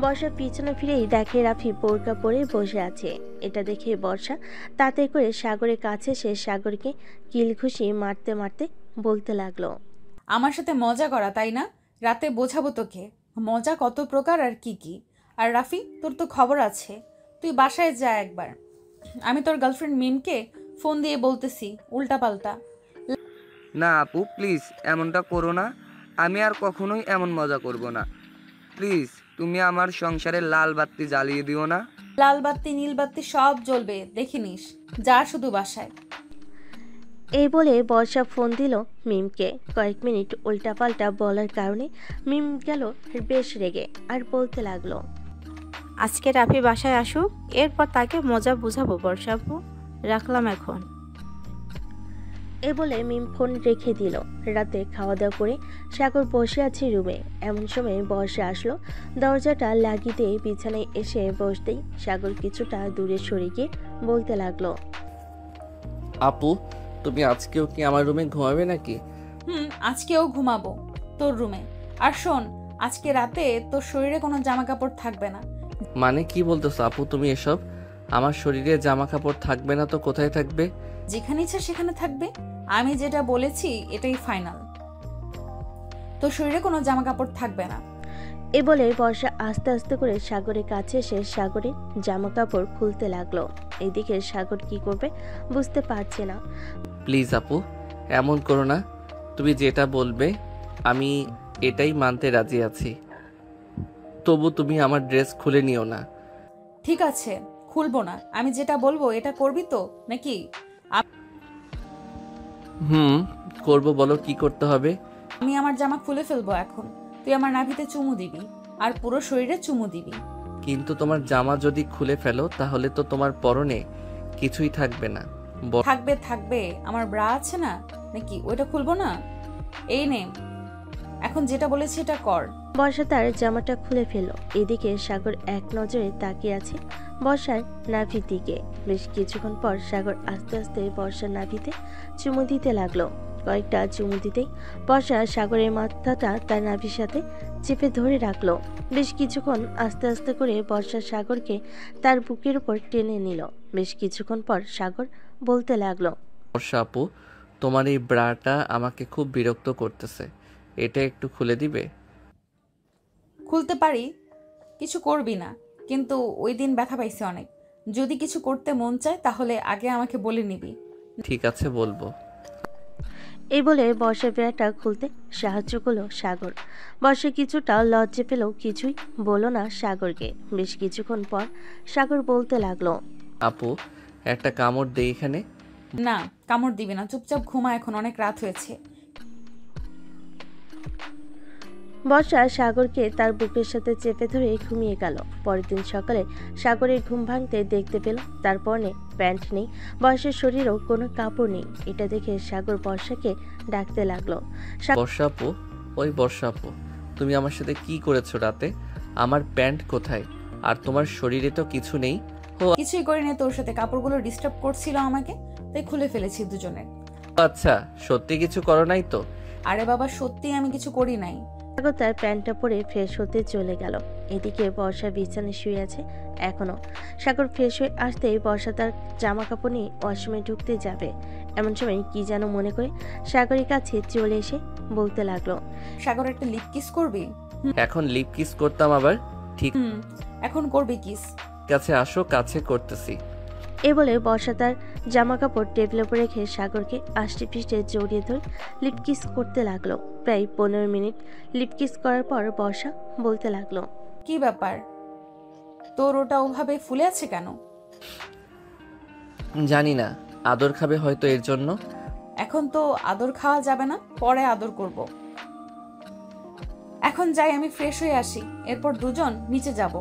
বর্ষা পিছনে ফিরেই দেখে রাফি বোরকা পরে বসে আছে। এটা দেখে বর্ষা তাতে করে সাগরের কাছে সে সাগরকে কিল ঘুষি মারতে মারতে বলতে লাগলো, আমার সাথে মজা করা তাই না? রাতে বোঝাবো তোকে মজা কত প্রকার আর কি কি। আর রাফি, তোর তো খবর আছে, তুই বাসায় যা একবার। আমি তোর গার্লফ্রেন্ড মিমকে ফোন দিয়ে বলতেছি উল্টাপাল্টা। না আপু, প্লিজ এমনটা করো না। আমি আর কখনোই এমন মজা করব না। প্লিজ তুমি আমার সংসারে লাল বাতি জ্বালিয়ে দিও না। লাল বাতি নীল বাতি সব জ্বলবে, দেখে নিস। যা শুধু বাসায়। এই বলে বর্ষা ফোন দিল মিমকে। কয়েক মিনিট উল্টাপাল্টা বলার কারণে মিম গেল বেশ রেগে আর বলতে লাগলো, আজকে রাফি বাসায় আসুক, এরপর তাকে মজা বুঝাবো বর্ষা আপু। রাখলাম এখন। এ বলে মিম ফোন রেখে দিল। রাতে খাওয়া দাওয়া করে সাগর বসে আছে রুমে। এমন সময় বর্ষা আসলো। দরজাটা লাগিয়ে দিয়ে বিছানায় এসে বসতেই সাগর কিছুটা দূরে সরে গিয়ে বলতে লাগলো, আপু, তুমি আজকেও কি আমার রুমে ঘুমাবে নাকি? আজকেও ঘুমাবো তোর রুমে। আর শোন, আজকে রাতে তোর শরীরে কোনো জামা কাপড় থাকবে না। মানে কি বলতেছো আপু তুমি এসব? আমার শরীরে জামা কাপড় থাকবে না তো কোথায় থাকবে? যেখানে ইচ্ছা সেখানে থাকবে। আমি যেটা বলেছি এটাই ফাইনাল। তোর শরীরে কোনো জামা কাপড় থাকবে না। এ বলে বর্ষা আস্তে আস্তে করে সাগরের কাছে এসে সাগরের জামা কাপড় খুলতে লাগলো। এদিকে সাগর কি করবে বুঝতে পারছে না। প্লিজ আপু, এমন করো না। তুমি যেটা বলবে আমি এটাই মানতে রাজি আছি। তবু তুমি আমার ড্রেস খুলে নিও না। ঠিক আছে, খুলবো না। আমি যেটা বলবো এটা করবি তো নাকি? করব, বলো কি করতে হবে? আমি আমার জামা খুলে ফেলবো এখন। তুই আমার নাভিতে চুমু দিবি আর পুরো শরীরে চুমু দিবি। কিন্তু তোমার জামা যদি খুলে ফেলো তাহলে তো তোমার পরনে কিছুই থাকবে না। থাকবে থাকবে, আমার ব্রা আছে না নাকি? ওইটা খুলবো না? এই নে, এখন যেটা বলেছি এটা কর। বর্ষা তার জামাটা খুলে ফেলল। এদিকে সাগর এক নজরে তাকিয়ে আছে বর্ষার নাভির দিকে। বেশ কিছুক্ষণ পর সাগর আস্তে আস্তে বর্ষার নাভিতে চুমু দিতে লাগলো। কয়েকটা চুমু দিতেই বর্ষা সাগরের মাথাটা তার নাভির সাথে চেপে ধরে রাখলো। বেশ কিছুক্ষণ আস্তে আস্তে করে বর্ষা সাগরকে তার বুকের উপর টেনে নিল। বেশ কিছুক্ষণ পর সাগর বলতে লাগলো, বর্ষা আপু, তোমার এই ব্রাটা আমাকে খুব বিরক্ত করতেছে, এটা একটু খুলে দিবে? খুলতে পারি, কিছু করবি না। কিন্তু ওই দিন ব্যথা পাইছে অনেক। যদি কিছু করতে মন চায় তাহলে আগে আমাকে বলে নিবি। ঠিক আছে, বলবো। এই বলে বর্ষার বেড়াটা খুলতে সাহায্য করলো সাগর। বর্ষা কিছুটা লজ্জা পেলেও কিছুই বলল না সাগরকে। বেশ কিছুক্ষণ পর সাগর বলতে লাগলো, আপু একটা কামড় দেই এখানে। না, কামড় দিবি না, চুপচাপ ঘুমা, এখন অনেক রাত হয়েছে। বর্ষা সাগরকে তার বুকের সাথে চেপে ধরে ঘুমিয়ে গেল। পরের দিন সকালে সাগরের ঘুম ভাঙতে দেখতে পেল তার পরনে প্যান্ট নেই, বর্ষার শরীরেও কোনো কাপড় নেই। এটা দেখে সাগর বর্ষাকে ডাকতে লাগলো। বর্ষা আপু, ওই বর্ষা আপু, তুমি আমার সাথে কি করেছো রাতে? আমার প্যান্ট কোথায়? আর তোমার শরীরে তো কিছু নেই। কিছুই করিনি, তোর সাথে কাপড়গুলো ডিস্টার্ব করছিল আমাকে, তাই খুলে ফেলেছি দুজনে। আচ্ছা, সত্যি কিছু করো নাই তো? আরে বাবা, সত্যি আমি কিছু করি নাই। সাগর তার প্যান্টটা পরে ফ্রেশ হতে চলে গেল। এদিকে বর্ষা বিছানায় শুয়ে আছে এখনো। সাগর ফ্রেশ হয়ে আসতেই বর্ষা তার জামা কাপড় নিয়ে ওয়াশরুমে ঢুকতে যাবে। এমন সময় কি যেন মনে করে সাগরের কাছে চলে এসে বলতে লাগলো, সাগর একটা লিপ কিস করবি? এখন লিপ কিস করতাম আবার? ঠিক এখন করবি কিস। কাছে আসো, কাছে করতেছি। এ বলে বর্ষা তার জামা কাপড় টেবিলের উপর রেখে সাগরকে আষ্টে পৃষ্ঠে জড়িয়ে ধরে লিপ কিস করতে লাগলো। প্রায় 15 মিনিট লিপ কিস করার পর বর্ষা বলতে লাগলো, কি ব্যাপার, তোর ওটা ওভাবে ফুলে আছে কেন? জানি না, আদর খাবে হয়তো এর জন্য। এখন তো আদর খাওয়া যাবে না, পরে আদর করব। এখন যাই, আমি ফ্রেশ হয়ে আসি, এরপর দুজন নিচে যাব।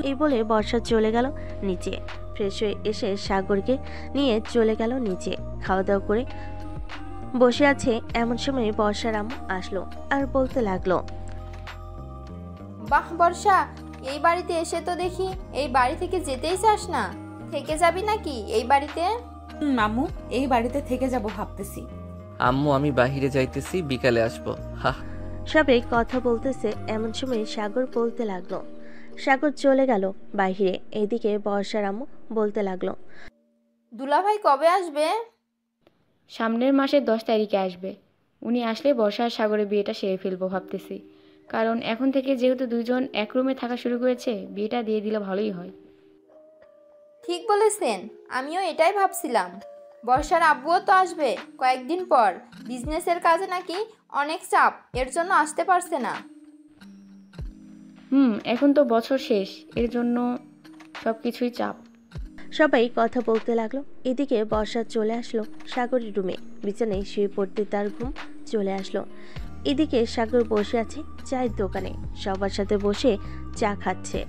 এই বলে বর্ষা চলে গেল নিচে। ফ্রেশ হয়ে এসে সাগরকে নিয়ে চলে গেল নিচে। খাওয়া দাওয়া করে বসে আছে এমন সময় বর্ষার আম্মু আসলো আর বলতে লাগলো, বাহ বর্ষা, এই বাড়িতে এসে তো দেখি এই বাড়ি থেকে যেতেই চাস না। থেকে যাবি নাকি এই বাড়িতে? আম্মু, এই বাড়িতে থেকে যাব ভাবতেছি। আম্মু আমি বাহিরে যাইতেছি, বিকালে আসবো। হা। সবাই কথা বলতেছে এমন সময় সাগর বলতে লাগলো। সাগর চলে গেল বাহিরে। এইদিকে বর্ষার আম্মু বলতে লাগলো, দুলাভাই কবে আসবে? সামনের মাসের 10 তারিখে আসবে। উনি আসলে বর্ষা আর সাগরের বিয়েটা সেরে ফেলবো ভাবতেছি। কারণ এখন থেকে যেহেতু দুজন এক রুমে থাকা শুরু করেছে, বিয়েটা দিয়ে দিলে ভালোই হয়। ঠিক বলেছেন, আমিও এটাই ভাবছিলাম। বর্ষার আব্বুও তো আসবে কয়েকদিন পর। বিজনেসের কাজে নাকি অনেক চাপ, এর জন্য আসতে পারছে না। এখন তো বছর শেষ, এর জন্য সব কিছুই চাপ। সবাই কথা বলতে লাগলো। এদিকে বর্ষা চলে আসলো সাগরের রুমে। বিছানায় শুয়ে পড়তে তার ঘুম চলে আসলো। এদিকে সাগর বসে আছে চায়ের দোকানে, সবার সাথে বসে চা খাচ্ছে।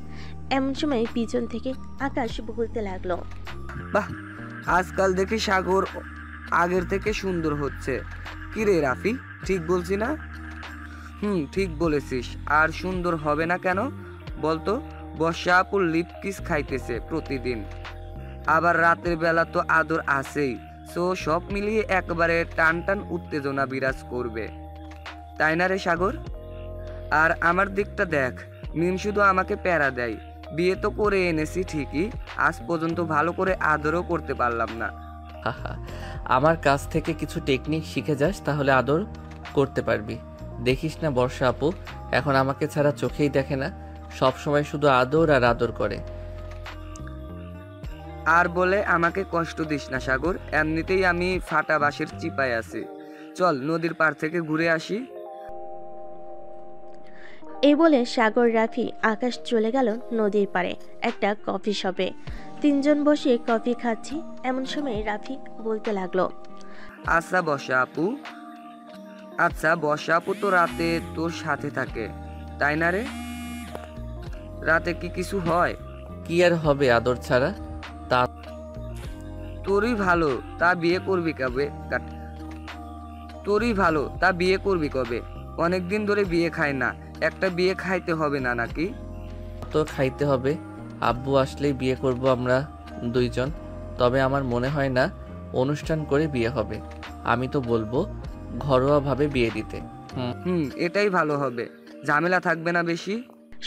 এমন সময় পিছন থেকে আকাশ বলতে লাগলো, বাহ, আজকাল দেখি সাগর আগের থেকে সুন্দর হচ্ছে। কি রে রাফি, ঠিক বলছি না? ঠিক বলেছিস। আর সুন্দর হবে না কেন বলতো? বর্ষা আপুর লিপ কিস খাইতেছে প্রতিদিন, আবার রাতের বেলা তো আদর আছেই। সো সব মিলিয়ে একবারে টান টান উত্তেজনা বিরাজ করবে, তাই না রে সাগর? আর আমার দিকটা দেখ, মিম শুধু আমাকে প্যারা দেয়। বিয়ে তো করে এনেছি ঠিকই, আজ পর্যন্ত ভালো করে আদরও করতে পারলাম না। হাহা, আমার কাছ থেকে কিছু টেকনিক শিখে যাস, তাহলে আদর করতে পারবি। দেখিস না বর্ষা আপু এখন আমাকে ছাড়া চোখেই দেখে না, সব সময় শুধু আদর আর আদর করে। আর বলে আমাকে কষ্ট দিস না সাগর, এমনিতেই আমি ফাটা বাঁশের চিপায় আছি। চল নদীর পার থেকে ঘুরে আসি। এই বলে সাগর, রাফি, আকাশ চলে গেল নদীর পাড়ে একটা কফি শপে। তিনজন বসে কফি খাচ্ছি। এমন সময় রাফি বলতে লাগলো, আচ্ছা বর্ষা আপু তো রাতে তোর সাথে থাকে, তাই না রে? রাতে কি কিছু হয়? কি আর হবে আদর ছাড়া? তা তোরই ভালো, তা বিয়ে করবি কবে? অনেকদিন ধরে বিয়ে খায় না, একটা বিয়ে খাইতে হবে না নাকি? তো খাইতে হবে। আব্বু আসলেই বিয়ে করব আমরা দুইজন। তবে আমার মনে হয় না অনুষ্ঠান করে বিয়ে হবে। আমি তো বলবো ঘরোয়াভাবে বিয়ে দিতে। এটাই ভালো হবে, ঝামেলা থাকবে না বেশি।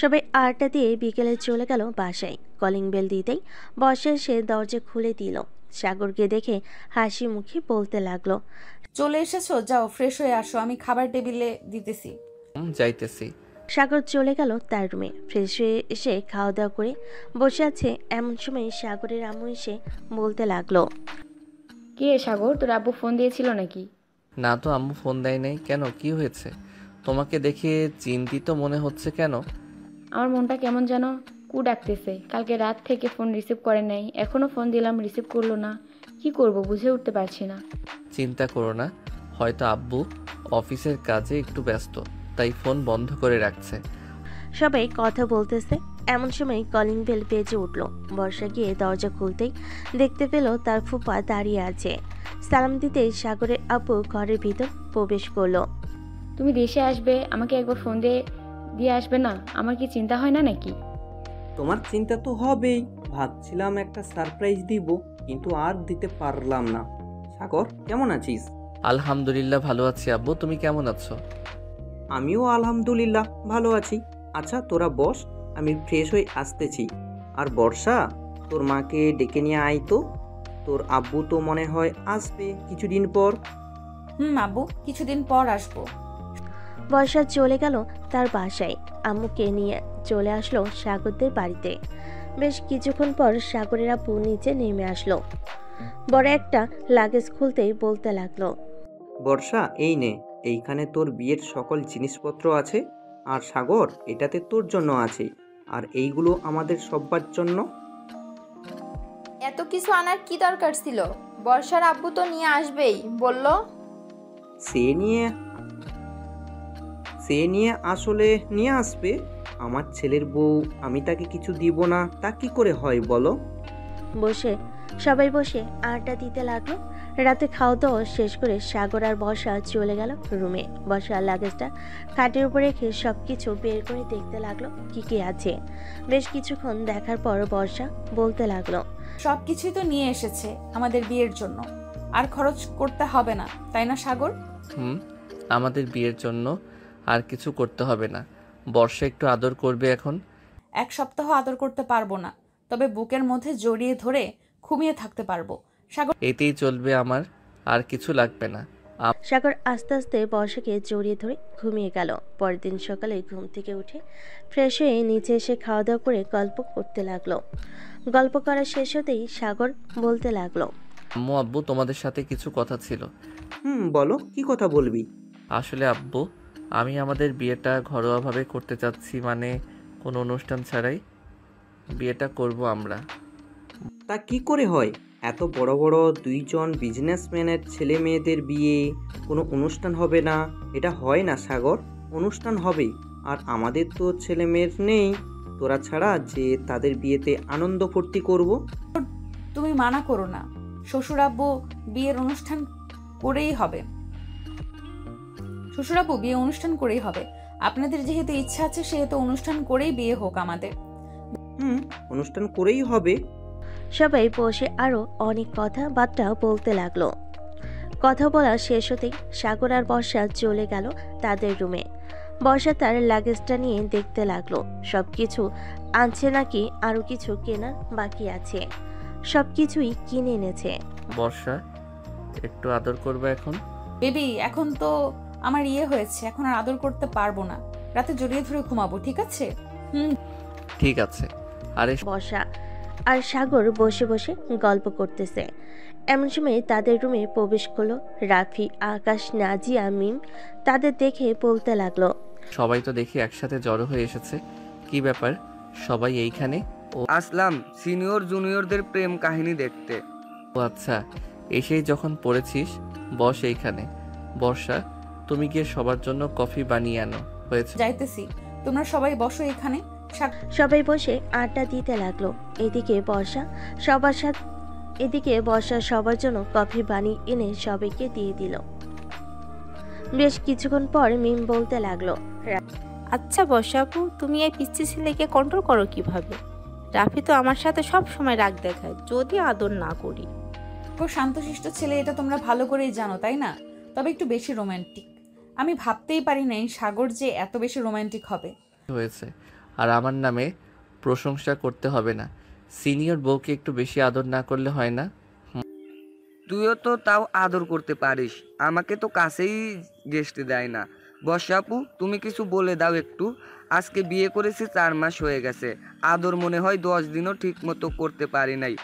সবাই আড্ডা দিয়ে বিকেলে চলে গেল বাসায়। কলিং বেল দিতেই বর্ষা এসে দরজা খুলে দিল। সাগরকে দেখে হাসি মুখে বলতে লাগলো, চলে এসেছো, যাও ফ্রেশ হয়ে আসো, আমি খাবার টেবিলে দিতেছি। যাইতেছি। সাগর চলে গেল তার রুমে। ফ্রেশ হয়ে এসে খাওয়া দাওয়া করে বসে আছে। এমন সময় সাগরের আম্মু এসে বলতে লাগলো, কি রে সাগর, তোর আব্বু ফোন দিয়েছিল নাকি? না তো, আম্মু ফোন দেয় নাই। কেন, কি হয়েছে? তোমাকে দেখে চিন্তিত মনে হচ্ছে কেন? আমার মনটা কেমন যেন ডাকতেছে। কালকে রাত থেকে ফোন রিসিভ করে নাই, এখনও ফোন দিলাম রিসিভ করলো না। কি করব বুঝে উঠতে পারছি না। চিন্তা করো না, হয়তো আব্বু অফিসের কাজে একটু ব্যস্ত, তাই ফোন বন্ধ করে রাখছে। সবাই কথা বলতেছে, এমন সময় কলিং বেল বেজে উঠল। বর্ষা গিয়ে দরজা খুলতেই দেখতে পেল তার ফুপা দাঁড়িয়ে আছে। সালাম দিতেই সাগরের আপু ঘরের ভিতর প্রবেশ করলো। তুমি দেশে আসবে, আমাকে একবার ফোন দিয়ে আসবে না? আমার কি চিন্তা হয় না নাকি? তোমার চিন্তা তো হবেই। ভাবছিলাম একটা সারপ্রাইজ দিব, কিন্তু আর দিতে পারলাম না। সাগর, কেমন আছিস? আলহামদুলিল্লাহ ভালো আছি আব্বু, তুমি কেমন আছো? আমিও আলহামদুলিল্লাহ ভালো আছি। আচ্ছা তোরা বস, আমি ফ্রেশ হয়ে আসতেছি। আর বর্ষা, তোর মাকে ডেকে নিয়ে আয় তো। তোর আব্বু তো মনে হয় আসবে কিছুদিন পর। আব্বু কিছুদিন পর আসবো। বর্ষা চলে গেল তার বাসায়। আম্মুকে নিয়ে চলে আসলো সাগরদের বাড়িতে। বেশ কিছুক্ষণ পর সাগরের আপু নিচে নেমে আসলো। বড় একটা লাগেজ খুলতেই বলতে লাগলো, বর্ষা, এই নে, এইখানে তোর বিয়ের সকল জিনিসপত্র আছে। আর সাগর, এটাতে তোর জন্য আছে। আর এইগুলো আমাদের সবার জন্য। এত কিছু আনার কি দরকার ছিল? বর্ষার আব্বু তো নিয়ে আসবেই বললো। সে নিয়ে আসলে নিয়ে আসবে। আমার ছেলের বউ, আমি তাকে কিছু দিব না তা কি করে হয় বলো? সবাই বসে আড্ডা দিতে লাগলো। রাতে খাওয়া দাওয়া শেষ করে সাগর আর বর্ষা চলে গেল রুমে। বর্ষা লাগেজটা খাটের উপর রেখে সবকিছু বের করে দেখতে লাগলো কি কি আছে। বেশ কিছুক্ষণ দেখার পর বর্ষা বলতে লাগলো, সবকিছুই তো নিয়ে এসেছে আমাদের বিয়ের জন্য, আর খরচ করতে হবে না, তাই না সাগর? আমাদের বিয়ের জন্য আর কিছু করতে হবে না। বর্ষা একটু আদর করবে এখন। 1 সপ্তাহ আদর করতে পারবো না, তবে বুকের মধ্যে জড়িয়ে ধরে ঘুমিয়ে থাকতে পারবো। সাগর, এতেই চলবে, আমার আর কিছু লাগবে না। সাগর আস্তে আস্তে বর্ষাকে জড়িয়ে ধরে ঘুমিয়ে গেল। পরের দিন সকালে ঘুম থেকে উঠে ফ্রেশ হয়ে নিচে এসে খাওয়া দাওয়া করে গল্প করতে লাগলো। গল্প করা শেষ হতেই সাগর বলতে লাগলো, আম্মু আব্বু, তোমাদের সাথে কিছু কথা ছিল। বলো, কি কথা বলবি? আসলে আব্বু, আমি আমাদের বিয়েটা ঘরোয়াভাবে করতে চাচ্ছি, মানে কোনো অনুষ্ঠান ছাড়াই বিয়েটা করব আমরা। তা কি করে হয়? এত বড় বড় 2 জন বিজনেসম্যানের ছেলে মেয়েদের বিয়ে কোনো অনুষ্ঠান হবে না? এটা হয় না সাগর, অনুষ্ঠান হবে। আর আমাদের তো ছেলে মেয়ের নেই তোরা ছাড়া যে তাদের বিয়েতে আনন্দ ফুর্তি করব। তুমি মানা করো না, শ্বশুর আব্বু বিয়ের অনুষ্ঠান করেই হবে। আপনাদের যেহেতু ইচ্ছা আছে, সেহেতু অনুষ্ঠান করেই বিয়ে হোক আমাদের। অনুষ্ঠান করেই হবে। সবাই বসে আরো অনেক কথাবার্তা বলতে লাগলো। কথা বলা শেষ হতেই সাগর আর বর্ষা চলে গেল তাদের রুমে। বর্ষা তার লাগেজটা নিয়ে দেখতে লাগলো সবকিছু আনছে নাকি আরো কিছু কেনার বাকি আছে। সবকিছুই কিনে এনেছে। বর্ষা, একটু আদর করবে এখন? বেবি, এখন তো আমার হয়েছে, এখন আর আদর করতে পারবো না। রাতে জড়িয়ে ধরে ঘুমাবো, ঠিক আছে? ঠিক আছে। আরে বর্ষা আর সাগর বসে বসে গল্প করতেছে। এমন সময় তাদের রুমে প্রবেশ করলো রাফি, আকাশ, নাজিয়া, মিম। তাদের দেখে বলতে লাগলো, সবাই তো দেখি একসাথে জড়ো হয়ে এসেছে, কি ব্যাপার সবাই এইখানে? আসলাম সিনিয়র জুনিয়রদের প্রেম কাহিনী দেখতে। ও আচ্ছা, এসেই যখন পড়েছিস বস এইখানে। বর্ষা, তুমি গিয়ে সবার জন্য কফি বানিয়ে আনো। হয়েছে? যাইতেছি, তোমরা সবাই বসো এখানে। সবাই বসে আড্ডা দিতে লাগলো। এদিকে বর্ষা সবার জন্য কফি বানিয়ে এনে সবাইকে দিয়ে দিল। বেশ কিছুক্ষণ পর মিম বলতে লাগলো, আচ্ছা বর্ষা আপু, তুমি এই পিচ্চি ছেলেকে কন্ট্রোল করো কিভাবে? রাফি তো আমার সাথে সব সময় রাগ দেখায় যদি আদর না করি। ও শান্তশিষ্ট ছেলে, এটা তোমরা ভালো করেই জানো, তাই না? তবে একটু বেশি রোমান্টিক। আমি ভাবতেই পারি নাই সাগর যে এত বেশি রোমান্টিক হবে। হয়েছে, আর আমার নামে প্রশংসা করতে হবে না। সিনিয়র বউকে একটু বেশি আদর না করলে হয় না? তুইও তো তাও আদর করতে পারিস, আমাকে তো কাছেই ঘেঁষতে দেয় না। বর্ষা আপু, তুমি কিছু বলে দাও একটু। আজকে বিয়ে করেছি 4 মাস হয়ে গেছে, আদর মনে হয় 10 দিনও ঠিক মতো করতে পারি নাই।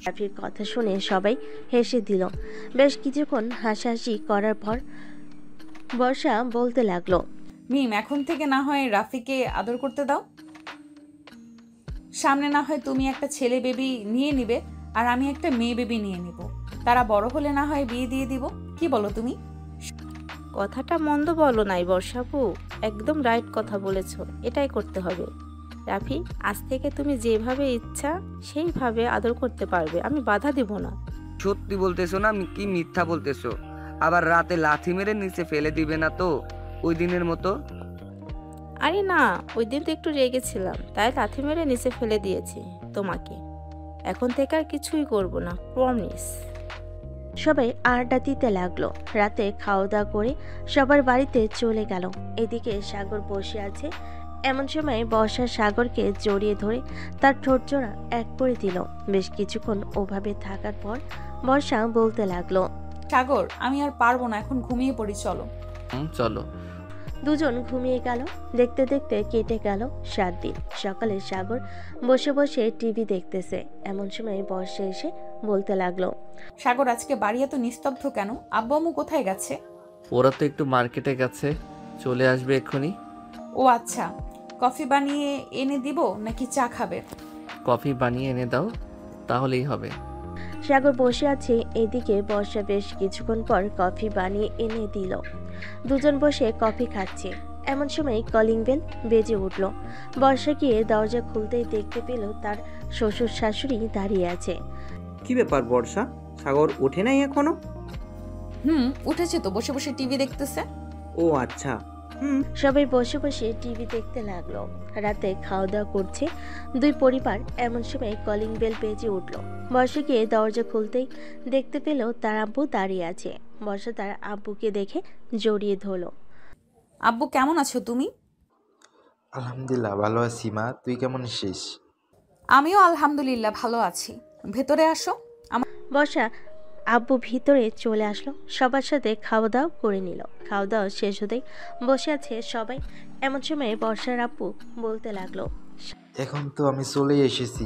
রাফির কথা শুনে সবাই হেসে দিল। বেশ কিছুক্ষণ হাসাহাসি করার পর বর্ষা বলতে লাগলো, মিম, এখন থেকে না হয় রাফিকে আদর করতে দাও। সামনে না হয় তুমি একটা ছেলে বেবি নিয়ে নিবে আর আমি একটা মেয়ে বেবি নিয়ে নিব। তারা বড় হলে না হয় বিয়ে দিয়ে দিব। কি বলো তুমি? কথাটা মন্দ বলো নাই বর্ষাপু, একদম রাইট কথা বলেছ। এটাই করতে হবে। রাফি, আজ থেকে তুমি যেভাবে ইচ্ছা সেইভাবে আদর করতে পারবে, আমি বাধা দিব না। সত্যি বলতেছো না কি মিথ্যা বলতেছো? আবার রাতে লাথি মেরে নিচে ফেলে দিবে না তো ওই দিনের মতো? আরে না, ওই দিন তো একটু রেগেছিলাম, তাই লাথি মেরে নিচে ফেলে দিয়েছি তোমাকে। এখন থেকে আর কিছুই করব না, প্রমিস। সবাই আড্ডা দিতে লাগলো। রাতে খাওয়া দাওয়া করে সবার বাড়িতে চলে গেল। এদিকে সাগর বসে আছে। এমন সময় বর্ষা সাগরকে জড়িয়ে ধরে তার ঠোঁট জোড়া এক করে দিল। বেশ কিছুক্ষণ ওভাবে থাকার পর বর্ষা বলতে লাগলো, সাগর, আমি আর পারবো না, এখন ঘুমিয়ে পড়ি, চলো। চলো। দুজন ঘুমিয়ে গেল। দেখতে দেখতে কেটে গেল 7 দিন। সকালে সাগর বসে বসে টিভি দেখতেছে। এমন সময় বর্ষা এসে বলতে লাগলো, সাগর, আজকে বাড়ি এত নিস্তব্ধ কেন? আব্বু আম্মু কোথায় গেছে? ওরা তো একটু মার্কেটে গেছে, চলে আসবে এক্ষুনি। ও আচ্ছা, কফি বানিয়ে এনে দিব নাকি চা খাবে? কফি বানিয়ে এনে দাও, তাহলেই হবে। সাগর বসে আছে। এদিকে বর্ষা বেশ কিছুক্ষণ পর কফি বানিয়ে এনে দিল। দুজন বসে কফি খাচ্ছে। এমন সময় কলিং বেল বেজে উঠল। বর্ষা গিয়ে দরজা খুলতেই দেখতে পেল তার শ্বশুর শাশুড়ি দাঁড়িয়ে আছে। কি ব্যাপার বর্ষা, সাগর ওঠে নাই এখনো? উঠেছে তো, বসে বসে টিভি দেখতেছে। ও আচ্ছা। সবাই বসে বসে টিভি দেখতে লাগলো। রাতে খাওয়া দাওয়া করছে দুই পরিবার। এমন সময় কলিং বেল বেজে উঠল। বর্ষা গিয়ে দরজা খুলতেই দেখতে পেল তার আব্বু দাঁড়িয়ে আছে। বর্ষা তার আব্বুকে দেখে জড়িয়ে ধরলো। আব্বু, কেমন আছো তুমি? আলহামদুলিল্লাহ ভালো আছি মা, তুই কেমন আছিস? আমিও আলহামদুলিল্লাহ ভালো আছি। ভেতরে আসো। বর্ষা আব্বু ভিতরে চলে আসলো। সবার সাথে খাওয়া দাওয়া করে নিল। খাওয়া দাওয়া শেষ হতেই বসে আছে সবাই। এমন সময় বর্ষার আব্বু বলতে লাগলো, এখন তো আমি চলে এসেছি,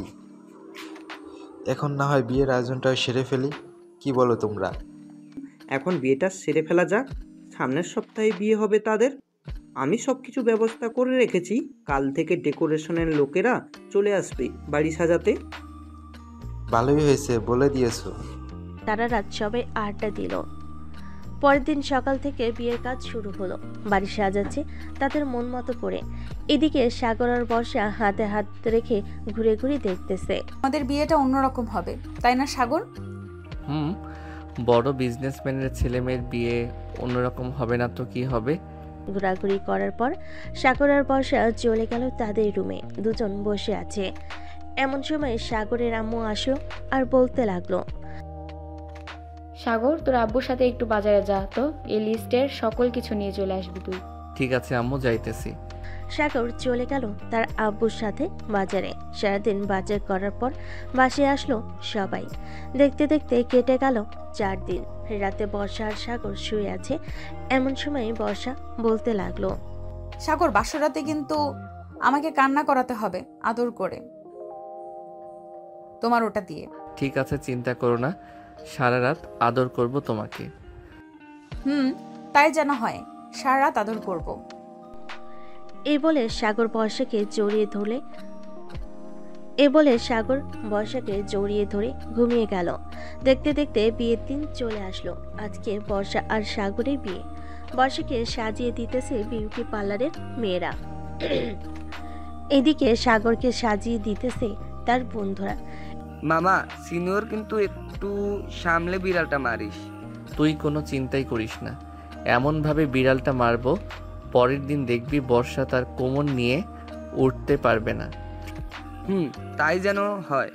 এখন না হয় বিয়ের আয়োজনটা সেরে ফেলি, কি বলো তোমরা? এখন বিয়েটা সেরে ফেলা যাক, সামনের সপ্তাহে বিয়ে হবে তাদের। আমি সব কিছু ব্যবস্থা করে রেখেছি। কাল থেকে ডেকোরেশনের লোকেরা চলে আসবে বাড়ি সাজাতে। ভালোই হয়েছে বলে দিয়েছো। তারা রাত সবাই আড্ডা দিল। পরের দিন সকাল থেকে বিয়ের কাজ শুরু হলো। বাড়ি সাজাচ্ছে তাদের মন মতো করে। এদিকে সাগর আর বর্ষা হাতে হাত রেখে ঘুরে ঘুরে দেখতেছে। আমাদের বিয়েটা অন্যরকম হবে, তাই না সাগর? বড় বিজনেসম্যানের ছেলে মেয়ের বিয়ে অন্যরকম হবে না তো কি হবে? ঘোরাঘুরি করার পর সাগর আর বর্ষা চলে গেল তাদের রুমে। দুজন বসে আছে। এমন সময় সাগরের আম্মু আসলো আর বলতে লাগলো, সাগর, তোর আব্বুর সাথে একটু বাজারে যা তো, এই লিস্টের সকল কিছু নিয়ে চলে আসবি তুই। ঠিক আছে আম্মু, যাইতেছি। সাগর চলে গেল তার আব্বুর সাথে বাজারে। সারাদিন বাজার করার পর বাসায় আসলো সবাই। দেখতে দেখতে কেটে গেল 4 দিন। রাতে বর্ষা আর সাগর শুয়ে আছে। এমন সময় বর্ষা বলতে লাগলো, সাগর, বাসরাতে কিন্তু আমাকে কান্না করাতে হবে আদর করে, তোমার ওটা দিয়ে। ঠিক আছে, চিন্তা করো না, সারা রাত আদর করব তোমাকে। তাই যেন হয়, সারা রাত আদর করব। এই বলে সাগর বর্ষাকে জড়িয়ে ধরে ঘুমিয়ে গেল। দেখতে দেখতে বিয়ের দিন চলে আসলো। আজকে বর্ষা আর সাগরের বিয়ে। বর্ষাকে সাজিয়ে দিতেছে বিউটি পার্লারের মেয়েরা। এদিকে সাগরকে সাজিয়ে দিতেছে তার বন্ধুরা। মামা, সিনিয়র কিন্তু একটু সামলে বিড়ালটা মারিস। তুই কোনো চিন্তাই করিস না, এমনভাবে বিড়ালটা মারবো পরের দিন দেখবি বর্ষা তার কোমর নিয়ে উঠতে পারবে না। তাই যেন হয়।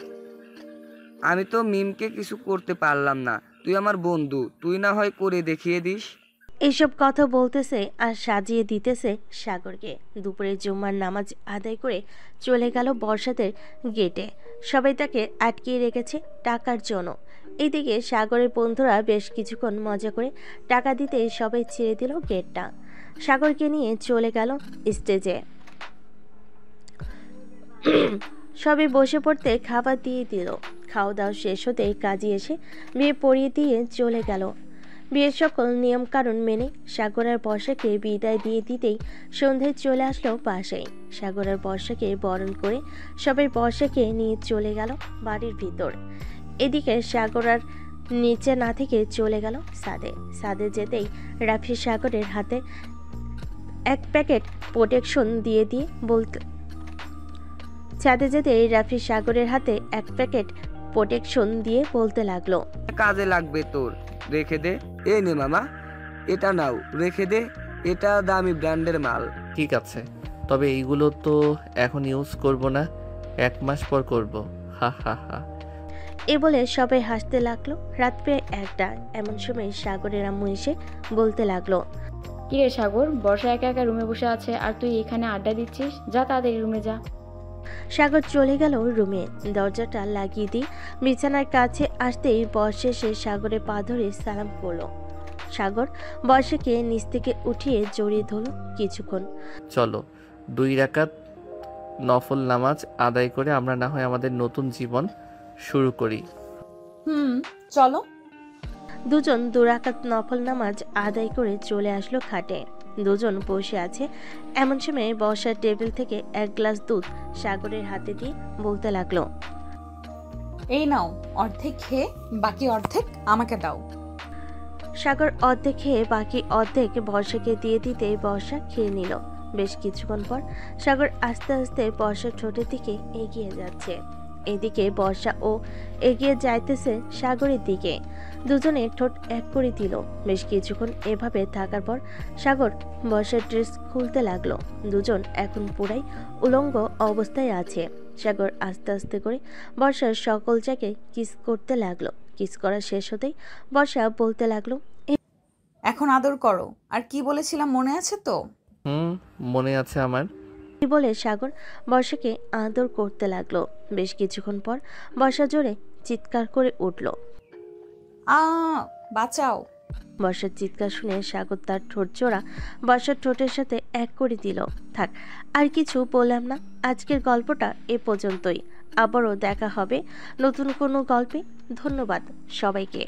আমি তো মিমকে কিছু করতে পারলাম না, তুই আমার বন্ধু, তুই না হয় করে দেখিয়ে দিস। এইসব কথা বলতেছে আর সাজিয়ে দিতেছে সাগরকে। দুপুরে জুম্মার নামাজ আদায় করে চলে গেল বর্ষাদের গেটে। সবাই তাকে আটকিয়ে রেখেছে টাকার জন্য। এইদিকে সাগরের বন্ধুরা বেশ কিছুক্ষণ মজা করে টাকা দিতে সবাই ছেড়ে দিল গেটটা। সাগরকে নিয়ে চলে গেল স্টেজে। সবাই বসে পড়তে খাবার দিয়ে দিল। খাওয়া দাওয়া শেষ হতে কাজী এসে বিয়ে পড়িয়ে দিয়ে চলে গেল। বিয়ের সকল নিয়মকানুন মেনে সাগর আর বর্ষাকে বিদায় দিয়ে দিতেই সন্ধ্যায় চলে আসলো বাসায়। সাগর আর বর্ষাকে বরণ করে সবাই বর্ষাকে নিয়ে চলে গেল বাড়ির ভিতর। এদিকে সাগর আর নিচে না থেকে চলে গেল ছাদে যেতেই রাফি সাগরের হাতে এক প্যাকেট প্রোটেকশন দিয়ে বলতে ছাদে যেতেই রাফি সাগরের হাতে এক প্যাকেট প্রোটেকশন দিয়ে বলতে লাগলো, কাজে লাগবে তোর, রেখে দে। এ নে মামা, এটা নাও, রেখে দে, এটা দামি ব্র্যান্ডের মাল। ঠিক আছে, তবে এইগুলো তো এখন ইউজ করব না, 1 মাস পর করব। হা হা হা। এ বলে সবাই হাসতে লাগলো। রাত প্রায় 1টা। এমন সময় সাগরের আম্মু এসে বলতে লাগলো, কিরে সাগর, বর্ষা একা একা রুমে বসে আছে আর তুই এখানে আড্ডা দিচ্ছিস? যা তাড়াতাড়ি রুমে যা। সাগর চলে গেল রুমে। দরজাটা লাগিয়ে দিয়ে বিছানার কাছে আসতেই বর্ষা এসে সাগরের পা ধরে সালাম করলো। সাগর বর্ষাকে নিচ থেকে উঠিয়ে জড়িয়ে ধরল কিছুক্ষণ। চলো 2 রাকাত নফল নামাজ আদায় করে আমরা না হয় আমাদের নতুন জীবন শুরু করি। চলো। দুজন 2 রাকাত নফল নামাজ আদায় করে চলে আসলো খাটে। দুজন বসে আছে। এমন সময় বর্ষার টেবিল থেকে 1 গ্লাস দুধ সাগরের হাতে দিয়ে বলতে লাগলো, এই নাও, অর্ধেক খেয়ে বাকি অর্ধেক আমাকে দাও। সাগর অর্ধেক খেয়ে বাকি অর্ধেক বর্ষাকে দিয়ে দিতে বর্ষা খেয়ে নিল। বেশ কিছুক্ষণ পর সাগর আস্তে আস্তে বর্ষার ঠোঁটের দিকে এগিয়ে যাচ্ছে। এদিকে বর্ষা ও এগিয়ে যাইতেছে সাগরের দিকে। দুজনে ঠোঁট এক করে দিল। বেশ কিছুক্ষণ এভাবে থাকার পর সাগর বর্ষার ড্রেস খুলতে লাগলো। দুজন এখন পুরাই উলঙ্গ অবস্থায় আছে। সাগর আস্তে আস্তে করে বর্ষার সকল জায়গায় কিস করতে লাগলো। কিস করা শেষ হতেই বর্ষা বলতে লাগলো, এখন আদর করো। আর কি বলেছিলাম মনে আছে তো? মনে আছে আমার। বলে সাগর বর্ষাকে আদর করতে লাগলো। বেশ কিছুক্ষণ পর বর্ষা জোরে চিৎকার করে উঠল, বাঁচাও। বর্ষার চিৎকার শুনে সাগর তার ঠোঁট জোড়া বর্ষার ঠোঁটের সাথে এক করে দিল। থাক, আর কিছু বললাম না। আজকের গল্পটা এ পর্যন্তই। আবারও দেখা হবে নতুন কোনো গল্পে। ধন্যবাদ সবাইকে।